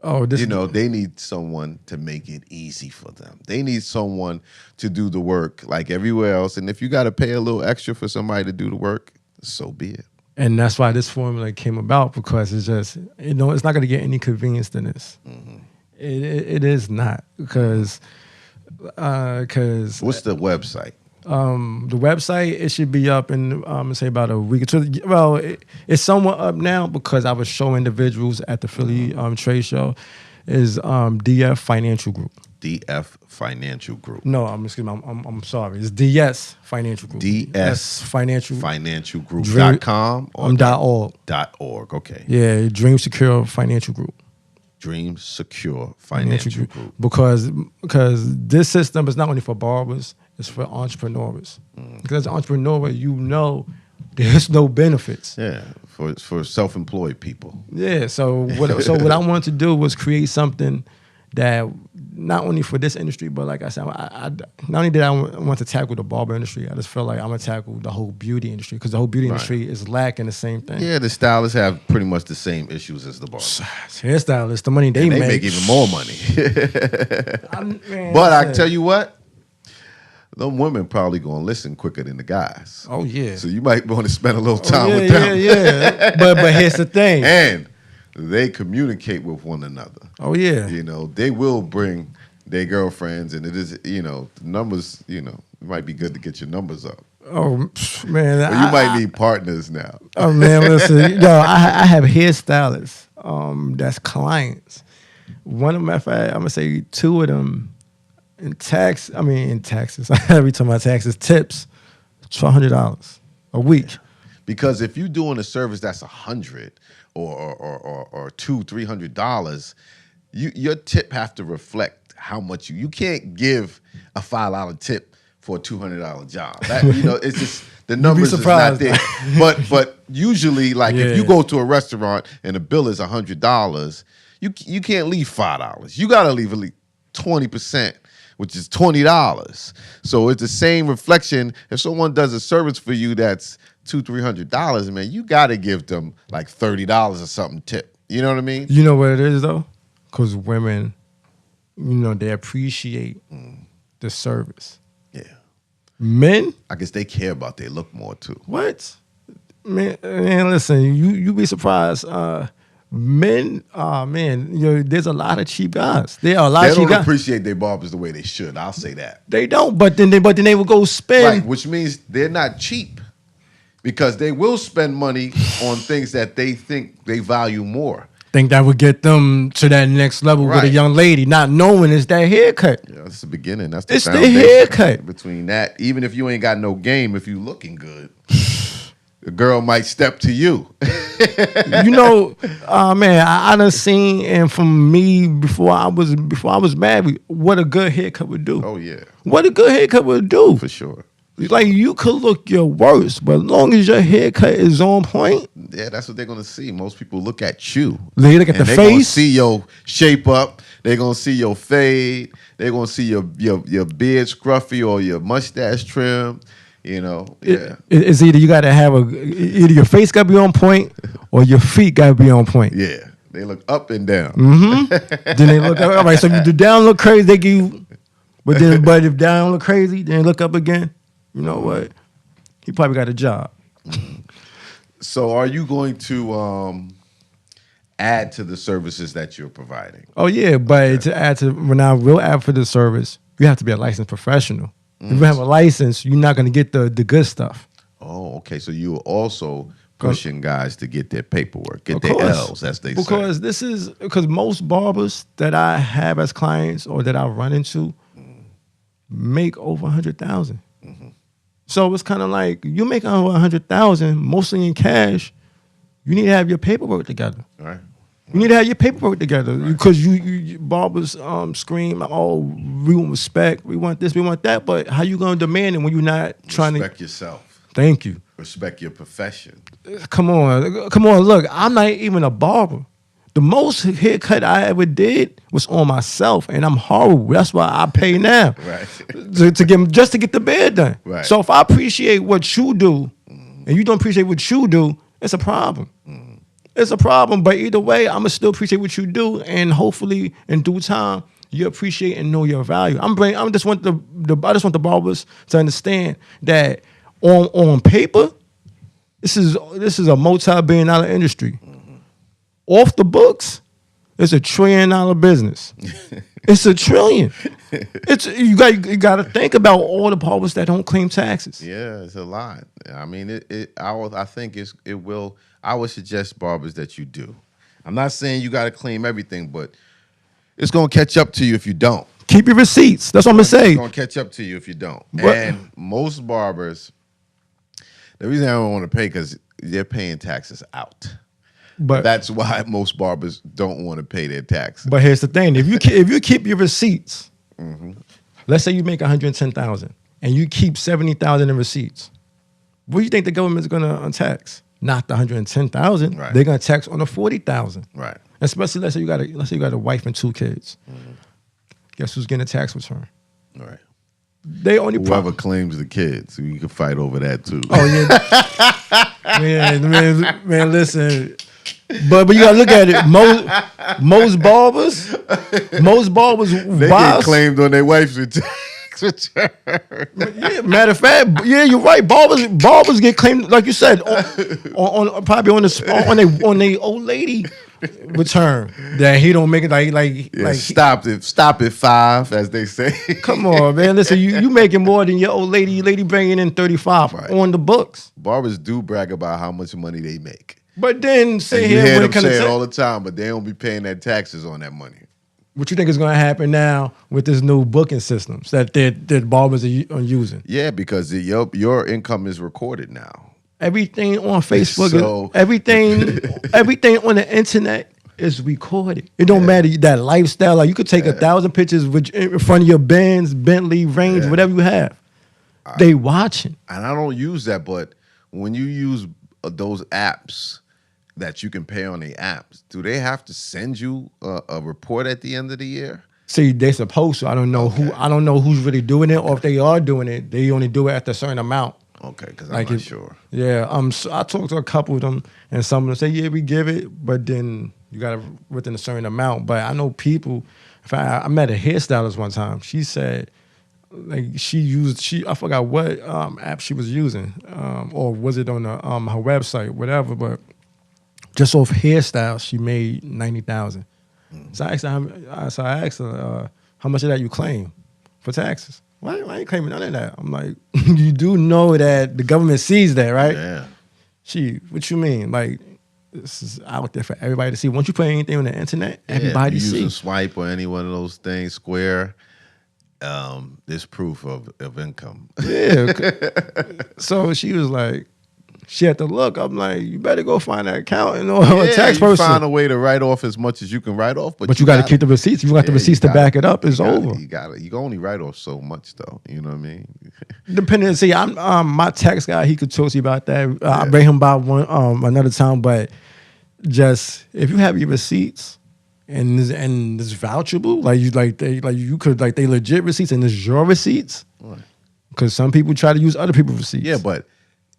Oh, They need someone to make it easy for them. They need someone to do the work like everywhere else. And if you got to pay a little extra for somebody to do the work, so be it. And that's why this formula came about, because it's just, it's not going to get any convenience than this. It is not, because What's the website? The website, it should be up in say about a week or two. Well, it's somewhat up now because I was showing individuals at the Philly trade show. Is DF Financial Group. DF Financial Group. No, excuse me. I'm sorry. It's DS Financial Group. DS Financial Financialgroup.com or .org. .org. Okay. Yeah, Dream Secure Financial Group. Dream Secure Financial Group. Because this system is not only for barbers, it's for entrepreneurs. Because as an entrepreneur, you know there's no benefits. Yeah, for self-employed people. Yeah, so what I wanted to do was create something that not only for this industry, but like I said, I not only did I want to tackle the barber industry, I just felt like I'm going to tackle the whole beauty industry because the whole beauty industry is lacking the same thing. Yeah, the stylists have pretty much the same issues as the barbers. Hairstylists, the money they make even more money. But I tell you what, them women probably going to listen quicker than the guys. Oh, yeah. So you might want to spend a little time with them. Yeah. But here's the thing. And they communicate with one another. Oh, yeah. You know, they will bring their girlfriends, and it is, you know, the numbers, you know, it might be good to get your numbers up. Oh, man. Or you might need partners now. Oh, man, listen. I have hairstylists that's clients. One of them, I'm going to say 2 of them, in taxes, every time I taxes, tips, $1,200 a week. Yeah. Because if you're doing a service that's $100 or $200-$300, your tip have to reflect how much you can't give a $5 tip for a $200 job. That, you know, it's just the numbers is not there. But usually, like if you go to a restaurant and the bill is $100, you can't leave $5. You got to leave at least 20%. Which is $20. So it's the same reflection. If someone does a service for you that's $200-$300, man, you got to give them like $30 or something tip. You know what I mean? You know what it is though? Because women, you know, they appreciate the service. Yeah. Men, I guess they care about their look more too. What? Man, listen, you be surprised. Men, man, you know, there's a lot of cheap guys. There are a lot of cheap guys. They don't appreciate their barbers the way they should. I'll say that. They don't, but then they will go spend. Right, which means they're not cheap because they will spend money on things that they think they value more. Think that would get them to that next level with a young lady, not knowing it's that haircut. Yeah, that's the beginning. That's the foundation. The haircut. Between that, even if you ain't got no game, if you looking good, the girl might step to you. You know, man, I done seen, and from me before I was married, what a good haircut would do. Oh yeah, what a good haircut would do for sure. Like you could look your worst, but as long as your haircut is on point, yeah, that's what they're gonna see. Most people look at you. They look at the face. They're gonna see your shape up. They're gonna see your fade. They're gonna see your beard scruffy or your mustache trim. You know, yeah. It's either you got to have either your face got to be on point or your feet got to be on point. Yeah, they look up and down. Then they look up. All right, so if the down look crazy, they give you. But if down look crazy, then look up again. You know what? He probably got a job. So, are you going to add to the services that you're providing? Oh yeah, but to add to when I will add for the service, you have to be a licensed professional. If you have a license, you're not going to get the good stuff. Oh, okay. So you're also pushing guys to get their paperwork, get their L's, as they say. Because most barbers that I have as clients or that I run into make over $100,000. So it's kind of like you make over $100,000, mostly in cash. You need to have your paperwork together. All right. You need to have your paperwork together because you barbers scream, oh, we want respect, we want this, we want that. But how you gonna demand it when you're not trying to respect yourself? Thank you. Respect your profession. Come on. Look, I'm not even a barber. The most haircut I ever did was on myself, and I'm horrible. That's why I pay now, right? to get the beard done. Right. So if I appreciate what you do, and you don't appreciate what you do, it's a problem. It's a problem, but either way, I'm gonna still appreciate what you do, and hopefully, in due time, you appreciate and know your value. I just want the barbers to understand that on paper, this is a multi-billion-dollar industry. Off the books, It's $1 trillion business. It's $1 trillion. You got to think about all the barbers that don't claim taxes. Yeah, it's a lot. I mean, I think it will. I would suggest, barbers, that you do. I'm not saying you got to claim everything, but it's gonna catch up to you if you don't. Keep your receipts. That's what I'm gonna say. It's gonna catch up to you if you don't. And most barbers, the reason I don't want to pay because they're paying taxes out. But that's why most barbers don't want to pay their taxes. But here's the thing: if you keep your receipts, let's say you make $110,000 and you keep $70,000 in receipts, what do you think the government's gonna tax? Not the $110,000. Right. They're gonna tax on the $40,000. Right. Especially let's say you got a wife and 2 kids. Guess who's getting a tax return? Right. They only whoever claims the kids, you can fight over that too. Oh yeah, man, listen. But you gotta look at it. Most barbers, they get claimed on their wife's tax return. Yeah, matter of fact, yeah, you're right. Barbers get claimed, like you said, on probably on the old lady return that he don't make it like stop at 5, as they say. Come on, man. Listen, you making more than your old lady bringing in 35 on the books. Barbers do brag about how much money they make. But then say you here hear when them say it all the time, but they don't be paying their taxes on that money. What you think is going to happen now with this new booking systems that barbers are using? Yeah, because your income is recorded now. Everything on Facebook, So- everything on the internet is recorded. It don't matter that lifestyle. Like you could take 1,000 pictures in front of your Benz, Bentley, Range, whatever you have. They watching. And I don't use that, but when you use those apps that you can pay on the apps, do they have to send you a report at the end of the year? See, they supposed to. I don't know who's really doing it, or if they are doing it, they only do it at a certain amount. Okay, because I'm not sure. Yeah, so I talked to a couple of them, and some of them say, "Yeah, we give it," but then you got to within a certain amount. But I know people. I met a hairstylist one time. She said, like I forgot what app she was using, or was it on her website, whatever. But just off hairstyle, she made $90,000. So I asked her, how much of that you claim for taxes? Why ain't you claiming none of that? I'm like, you do know that the government sees that, right? Yeah. What you mean? Like, this is out there for everybody to see. Once you put anything on the internet, everybody sees. sees. Use a swipe or any one of those things, Square, there's proof of income. Yeah. So she was like, she had to look. I'm like, you better go find an accountant or a tax person. Find a way to write off as much as you can write off, but you got to keep the receipts. If you got the receipts to back it up, it's over. You can only write off so much, though. You know what I mean? Depending, see, I'm my tax guy. He could talk to you about that. I'll bring him by another time. But just if you have your receipts and it's vouchable, they legit receipts and it's your receipts. Because some people try to use other people's receipts. Yeah, but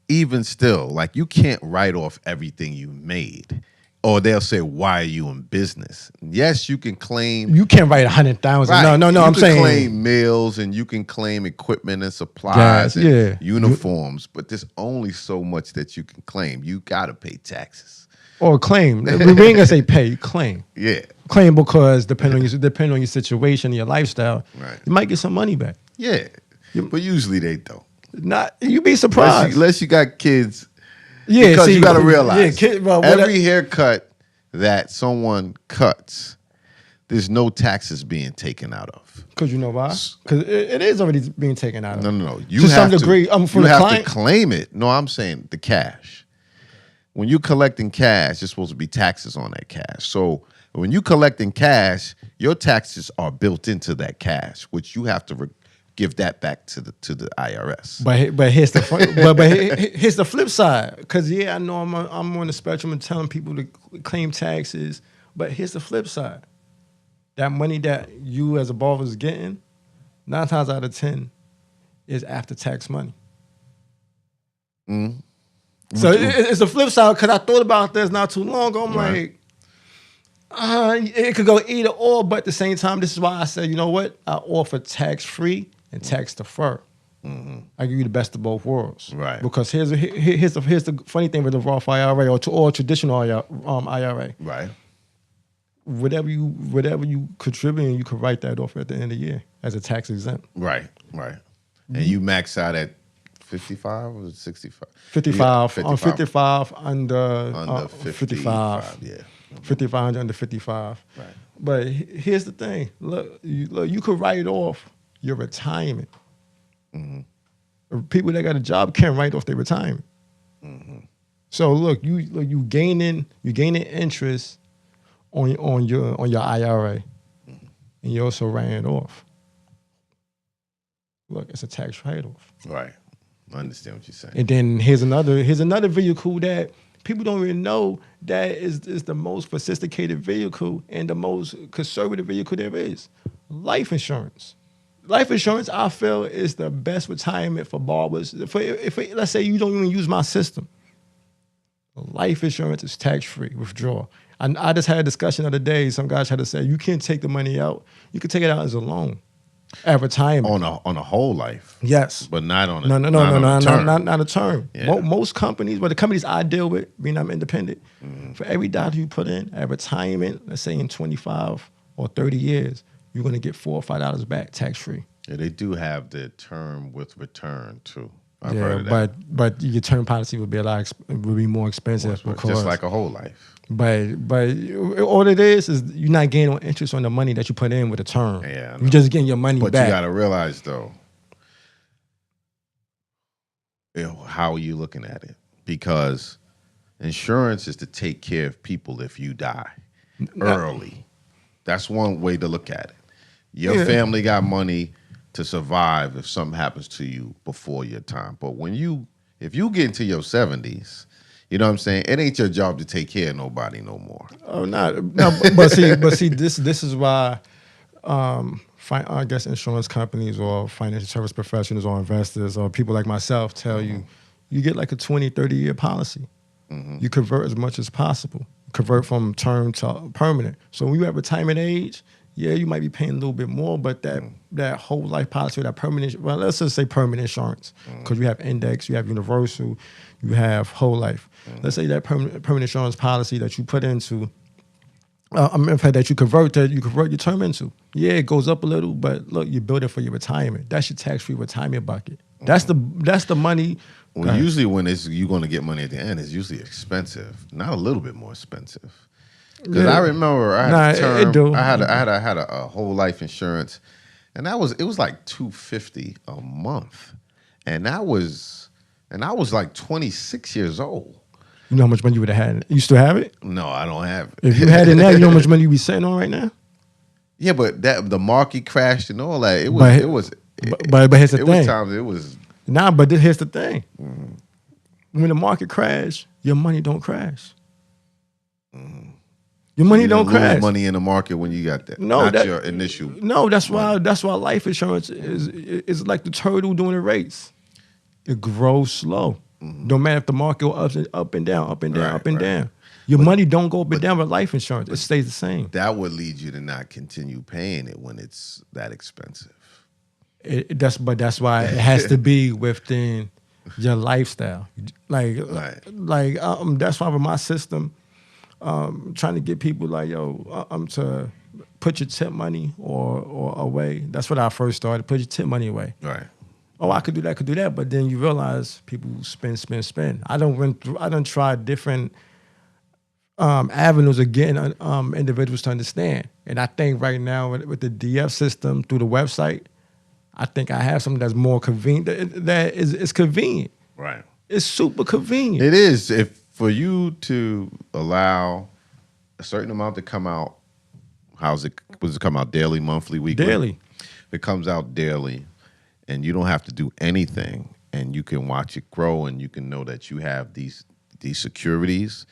even still, like, you can't write off everything you made, or they'll say, "Why are you in business?" Yes, you can claim. You can't write 100,000. Right. No. I'm saying you can claim meals and you can claim equipment and supplies and uniforms, but there's only so much that you can claim. You got to pay taxes or claim. We ain't gonna say pay. Claim. Yeah, claim because depending on your situation, your lifestyle, you might get some money back. Yeah, but usually they don't. You'd be surprised. Unless you got kids. Yeah, because you got to realize every haircut that someone cuts, there's no taxes being taken out of. Because you know why? Because it is already being taken out of. No. You to some degree, from you the have client? to claim it. No, I'm saying the cash. When you're collecting cash, there's supposed to be taxes on that cash. So when you're collecting cash, your taxes are built into that cash, which you have to give that back to the IRS. But here's the here's the flip side. Because I know I'm on the spectrum and telling people to claim taxes. But here's the flip side. That money that you as a barber is getting, 9 times out of 10, is after tax money. Mm-hmm. So it's a flip side. Because I thought about this not too long ago. I'm like, it could go either or. But at the same time, this is why I said, you know what? I offer tax-free and tax defer. I give you the best of both worlds, right? Because here's the funny thing with the Roth IRA or traditional IRA, right? whatever you contribute, you can write that off at the end of the year as a tax exempt. Right. And you max out at 55 or 65? 55. Yeah, On 55 under 55. Yeah. 55 under 55. Right. But here's the thing. Look, you could write off your retirement. People that got a job can't write off their retirement. So look, you gaining interest on your IRA, and you also writing it off. Look, it's a tax write-off. Right. I understand what you're saying. And then here's another vehicle that people don't really know that is the most sophisticated vehicle and the most conservative vehicle there is. Life insurance. Life insurance, I feel, is the best retirement for barbers. If let's say you don't even use my system, life insurance is tax-free withdrawal. I just had a discussion the other day. Some guys had to say, you can't take the money out. You can take it out as a loan at retirement. On a whole life. Yes. But not on a No, not a term. Yeah. Most companies, but the companies I deal with, being I'm independent, for every dollar you put in at retirement, let's say in 25 or 30 years, you're going to get $4 or $5 back tax-free. Yeah, they do have the term with return too. I've heard of that. but your term policy would be more expensive because just like a whole life. But all it is you're not gaining on interest on the money that you put in with a term. Yeah, you're just getting your money but back. You got to realize though, how are you looking at it? Because insurance is to take care of people if you die early. That's one way to look at it. Your family got money to survive if something happens to you before your time. But if you get into your 70s, you know what I'm saying? It ain't your job to take care of nobody no more. Oh, no. But see, this is why I guess insurance companies or financial service professionals or investors or people like myself tell you get like a 20, 30-year policy. You convert as much as possible. Convert from term to permanent. So when you're at retirement age, yeah, you might be paying a little bit more, but that whole life policy, that permanent, well, let's just say permanent insurance, because you have index, you have universal, you have whole life. Let's say that permanent insurance policy that you put into, that you convert your term into. Yeah, it goes up a little, but look, you build it for your retirement. That's your tax-free retirement bucket. That's the money. Well, usually when you're going to get money at the end, it's usually expensive, not a little bit more expensive. Because I remember I had a whole life insurance, and it was like $250 a month, and I was like 26 years old. You know how much money you would have had? You still have it? No, I don't have it. If you had it now, you know how much money you be sitting on right now? Yeah, but the market crashed and all that. But here's the thing. Was times it was. Nah, but here's the thing. When the market crashes, your money don't crash. Your money don't crash. Money in the market when you got that. No, not your initial. No, that's why life insurance is like the turtle doing a race. It grows slow. No matter if the market goes up and down, up and down, up and down. Your money don't go up and down with life insurance. It stays the same. That would lead you to not continue paying it when it's that expensive. That's why it has to be within your lifestyle. That's why with my system, trying to get people like, to put your tip money or away. That's what I first started. Put your tip money away. Right. Oh, I could do that. But then you realize people spend. I done tried different avenues of getting individuals to understand. And I think right now with the DF system through the website, I think I have something that's more convenient. That is convenient. Right. It's super convenient. It is. For you to allow a certain amount to come out, does it come out daily, monthly, weekly? Daily. It comes out daily, and you don't have to do anything, and you can watch it grow, and you can know that you have these securities.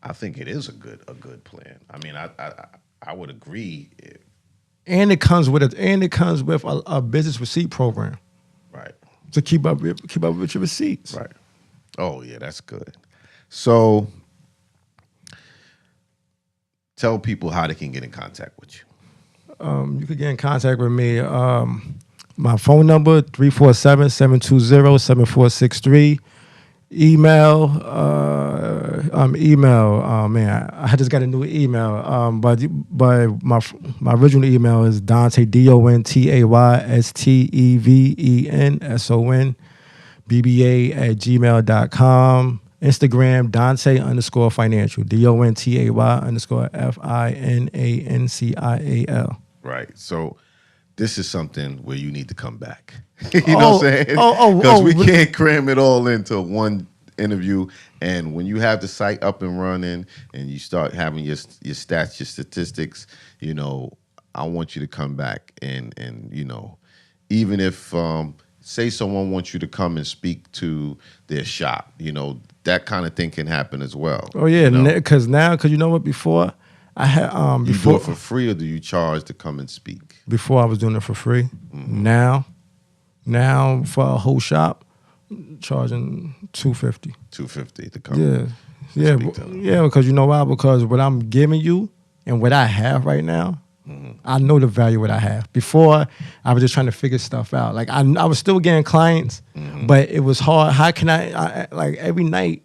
I think it is a good plan. I mean, I would agree. And it comes with a business receipt program. Right. To keep up with your receipts. Right. Oh yeah, that's good. So tell people how they can get in contact with you. You can get in contact with me. My phone number, 347-720-7463. email. Email. Man, I just got a new email. But my original email is Dontay DonTayStevenson BBA@gmail.com. Instagram Dontay_financial DONTAY_FINANCIAL. Right. So this is something where you need to come back. You know what I'm saying? Because we can't cram it all into one interview. And when you have the site up and running and you start having your stats, your statistics, you know, I want you to come back and you know, even if say someone wants you to come and speak to their shop, you know, that kind of thing can happen as well. Oh yeah, you know? because you know what? Before I had you do it for free, or do you charge to come and speak? Before I was doing it for free. Now for a whole shop, charging $250. $250 to come. Yeah, speak to them. yeah. Because you know why? Because what I'm giving you and what I have right now, I know the value of what I have. Before, I was just trying to figure stuff out. Like I was still getting clients, but it was hard. How can I like every night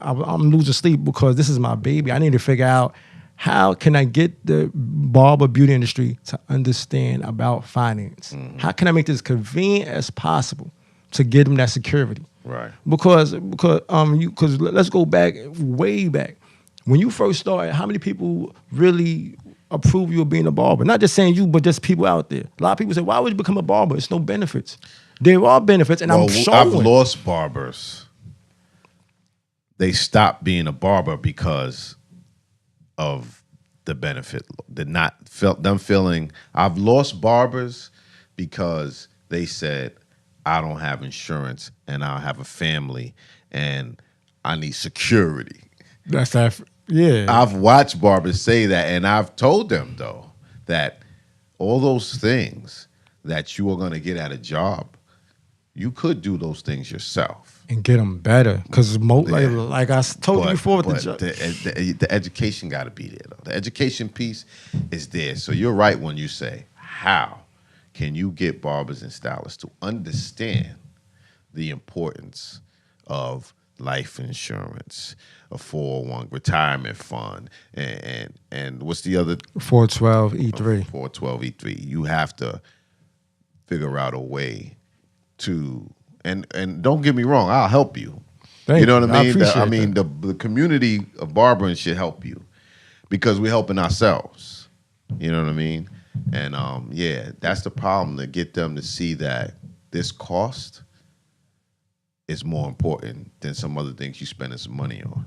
I'm losing sleep because this is my baby. I need to figure out how can I get the barber beauty industry to understand about finance. How can I make this convenient as possible to give them that security? Right. Because let's go back way back. When you first started, how many people really approve you of being a barber? Not just saying you, but just people out there. A lot of people say, why would you become a barber? It's no benefits. There are benefits, and I'm showing. I've lost barbers. They stopped being a barber because of the benefit. Them feeling. I've lost barbers because they said, I don't have insurance and I have a family and I need security. That's that. Yeah. I've watched barbers say that, and I've told them, though, that all those things that you are going to get at a job, you could do those things yourself. And get them better. Because like I told you before, the education got to be there, though. The education piece is there. So you're right when you say, how can you get barbers and stylists to understand the importance of life insurance, a 401 retirement fund, and what's the other? 412E3. 412E3. You have to figure out a way to, and don't get me wrong, I'll help you. Thank you know what I mean? appreciate I mean, the community of barbering should help you because we're helping ourselves. You know what I mean? And yeah, that's the problem, to get them to see that this cost is more important than some other things you spending some money on.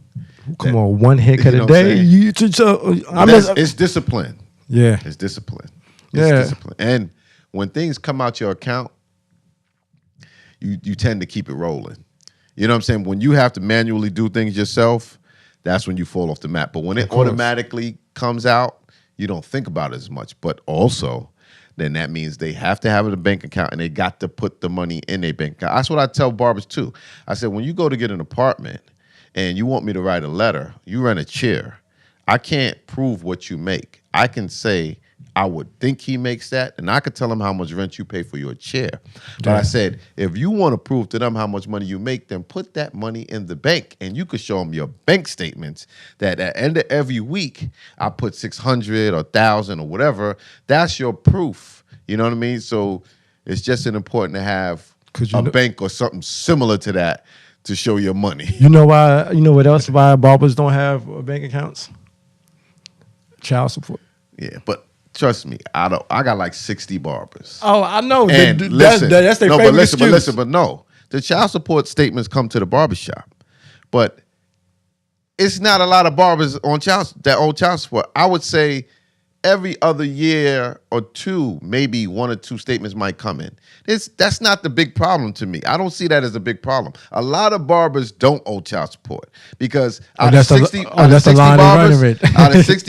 Come on, one haircut a day. It's discipline. Yeah. It's discipline. Yeah. It's discipline. And when things come out your account, you tend to keep it rolling. You know what I'm saying? When you have to manually do things yourself, that's when you fall off the map. But when it automatically comes out, you don't think about it as much. But also, then that means they have to have a bank account and they got to put the money in their bank account. That's what I tell barbers too. I said, when you go to get an apartment and you want me to write a letter, you rent a chair. I can't prove what you make. I can say, I would think he makes that, and I could tell him how much rent you pay for your chair. But I said, if you want to prove to them how much money you make, then put that money in the bank, and you could show them your bank statements that at the end of every week, I put 600 or 1,000 or whatever. That's your proof. You know what I mean? So it's just important to have a bank or something similar to that to show your money. You know why? You know what else? Why barbers don't have bank accounts? Child support. Yeah, but trust me, I got like 60 barbers. Oh, I know. And that's their favorite excuse. But no. The child support statements come to the barbershop. But it's not a lot of barbers on child support. I would say every other year or two, maybe one or two statements might come in. That's not the big problem to me. I don't see that as a big problem. A lot of barbers don't owe child support because out of 60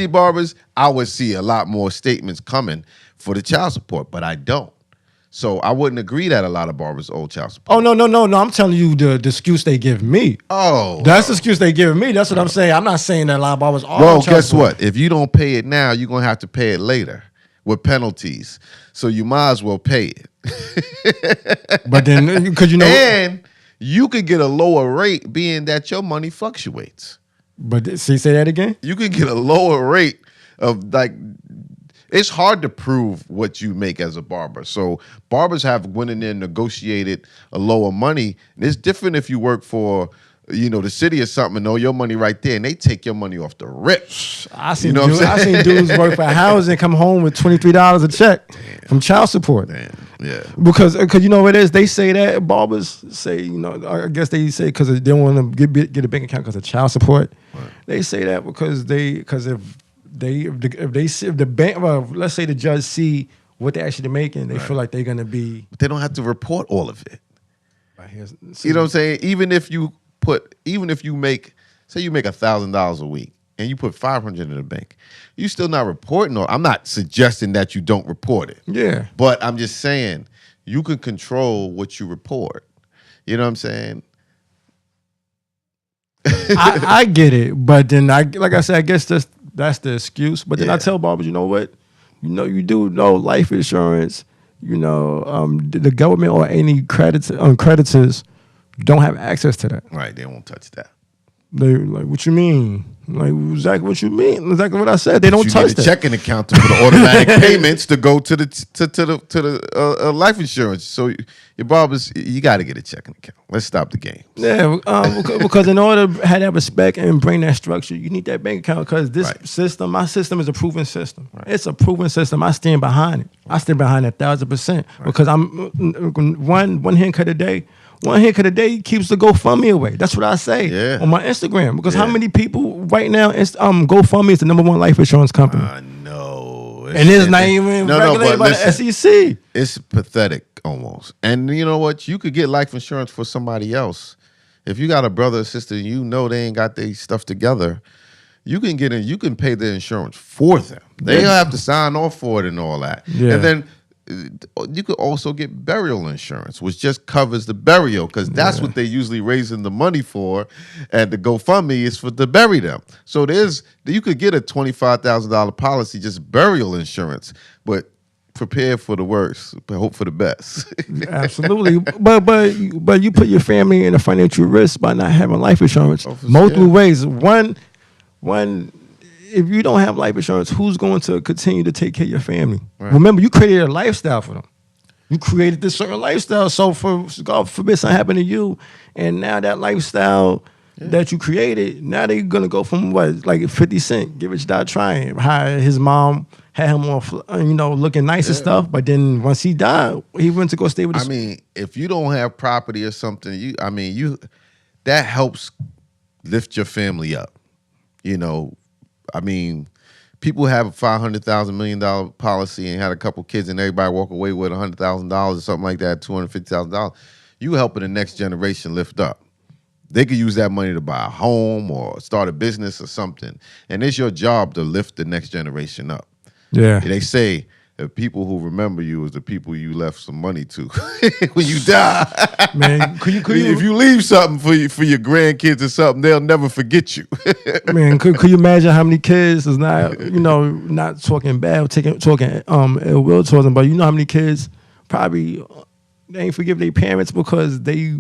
barbers, I would see a lot more statements coming for the child support, but I don't. So I wouldn't agree that a lot of barbers owe child support. Oh, no. I'm telling you the excuse they give me. Oh. That's the excuse they give me. That's what I'm saying. I'm not saying that a lot of barbers owe Well, child guess support. what? If you don't pay it now, you're going to have to pay it later with penalties. So you might as well pay it. But then, because you know. And You could get a lower rate being that your money fluctuates. But see, say that again. You could get a lower rate of like. It's hard to prove what you make as a barber. So barbers have went in there and negotiated a lower money. And it's different if you work for, the city or something and know your money right there, and they take your money off the rip. I seen dudes work for housing, come home with $23 a check from child support. Damn. Yeah. Because you know what it is? They say that, barbers say, I guess they say because they don't want to get a bank account because of child support. Right. They say that because if the bank, well, let's say the judge see what they're actually making, they feel like they're gonna be. But they don't have to report all of it. See, you know what I'm saying? Even if you make, say you make $1,000 a week and you put $500 in the bank, you still not reporting. I'm not suggesting that you don't report it. Yeah. But I'm just saying you can control what you report. You know what I'm saying? I get it, but then like I said, I guess that's the excuse. But then I tell barbers, you know what? You do know life insurance. The government or any creditors don't have access to that. Right, they won't touch that. They like, what you mean? Like, exactly what you mean? Exactly what I said. They don't touch need that. a checking account to put automatic payments to go to the life insurance. So your barbers, you got to get a checking account. Let's stop the game. Yeah, because in order to have that respect and bring that structure, you need that bank account. Because this system, my system is a proven system. Right. It's a proven system. I stand behind it. I stand behind it 1,000%. Right. Because I'm one haircut a day. One haircut a day keeps the GoFundMe away. That's what I say on my Instagram. Because how many people right now, GoFundMe is the #1 life insurance company. I know. And it's not even regulated by the SEC. It's pathetic almost. And you know what? You could get life insurance for somebody else. If you got a brother or sister, they ain't got their stuff together, you can get in, you can pay their insurance for them. They don't have to sign off for it and all that. Yeah. And then you could also get burial insurance, which just covers the burial, because that's what they usually raising the money for, and the GoFundMe is for to bury them. So you could get a $25,000 policy, just burial insurance, but prepare for the worst, but hope for the best. Absolutely, but you put your family in a financial risk by not having life insurance. Multiple ways. One. If you don't have life insurance, who's going to continue to take care of your family? Right. Remember, you created a lifestyle for them. You created this certain lifestyle. So for God forbid something happened to you, and now that lifestyle that you created, now they're gonna go from like 50 Cent, Get Rich Die Trying. How his mom had him on, looking nice and stuff, but then once he died, he went to go stay with his. I mean, if you don't have property or something, that helps lift your family up. I mean, people have a $500,000 $1 million policy and had a couple kids, and everybody walk away with $100,000 or something like that, $250,000. You helping the next generation lift up. They could use that money to buy a home or start a business or something, and it's your job to lift the next generation up. Yeah, they say the people who remember you is the people you left some money to when you die. Man, if you leave something for your grandkids or something, they'll never forget you. Man, could you imagine how many kids is not talking bad, talking ill will towards them, but you know how many kids probably they ain't forgive their parents because they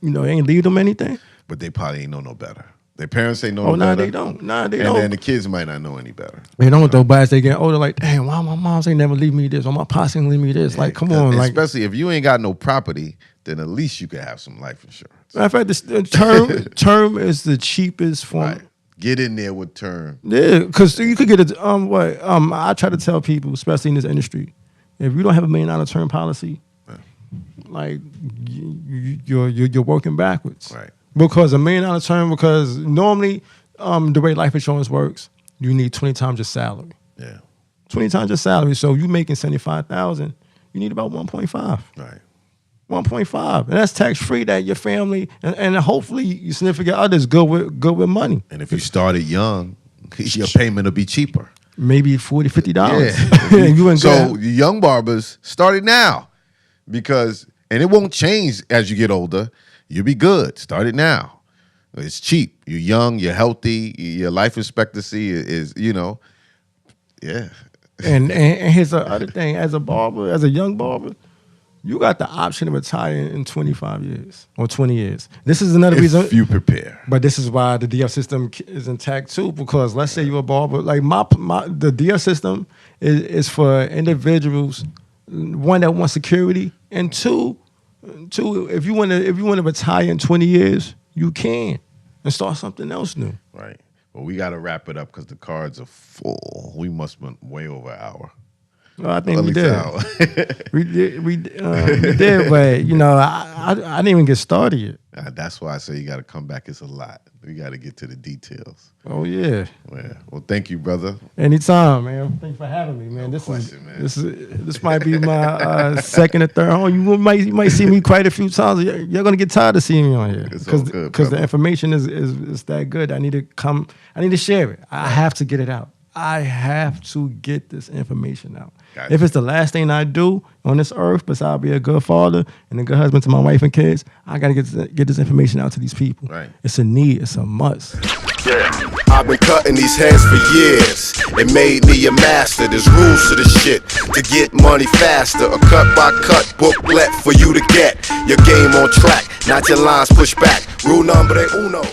ain't leave them anything. But they probably ain't know no better. Their parents ain't know no better. They don't. And then the kids might not know any better. They don't though, but as they get older, like, damn, why my moms ain't never leave me this, or my pops ain't leave me this. Like, come on. Especially if you ain't got no property, then at least you can have some life insurance. Matter of fact, the term is the cheapest form. Right. Get in there with term. Yeah, because you could get I try to tell people, especially in this industry, if you don't have $1 million term policy, like you're working backwards. Right. Because $1 million term, because normally the way life insurance works, you need 20 times your salary. Yeah. 20 times your salary. So if you making $75,000, you need about 1.5. Right. 1.5. And that's tax free that your family and hopefully your significant others good with money. And if you started young, your payment will be cheaper. Maybe $40, $50. So young barbers, start it now. And it won't change as you get older. You'll be good. Start it now. It's cheap. You're young. You're healthy. Your life expectancy is And here's the other thing. As a barber, as a young barber, you got the option to retire in 25 years or 20 years. This is another reason. If you prepare. But this is why the DF system is intact too, because let's say you're a barber. Like the DF system is for individuals, one that wants security, and two, if you want to retire in 20 years, you can and start something else new. Right. Well, we got to wrap it up because the cards are full. We must have been way over an hour. Well, I think we did. we did, but you know, I didn't even get started yet. That's why I say you got to come back. It's a lot. We got to get to the details. Oh yeah. Well, thank you, brother. Anytime, man. Thanks for having me, man. This might be my second or third home. You might see me quite a few times. You're gonna get tired of seeing me on here because the information is that good. I need to come. I need to share it. I have to get it out. I have to get this information out. Gotcha. If it's the last thing I do on this earth, besides be a good father and a good husband to my wife and kids, I gotta get this information out to these people. Right. It's a need. It's a must. Yeah. I've been cutting these heads for years. It made me a master. There's rules to this shit to get money faster. A cut by cut booklet for you to get your game on track. Not your lines pushed back. Rule number uno.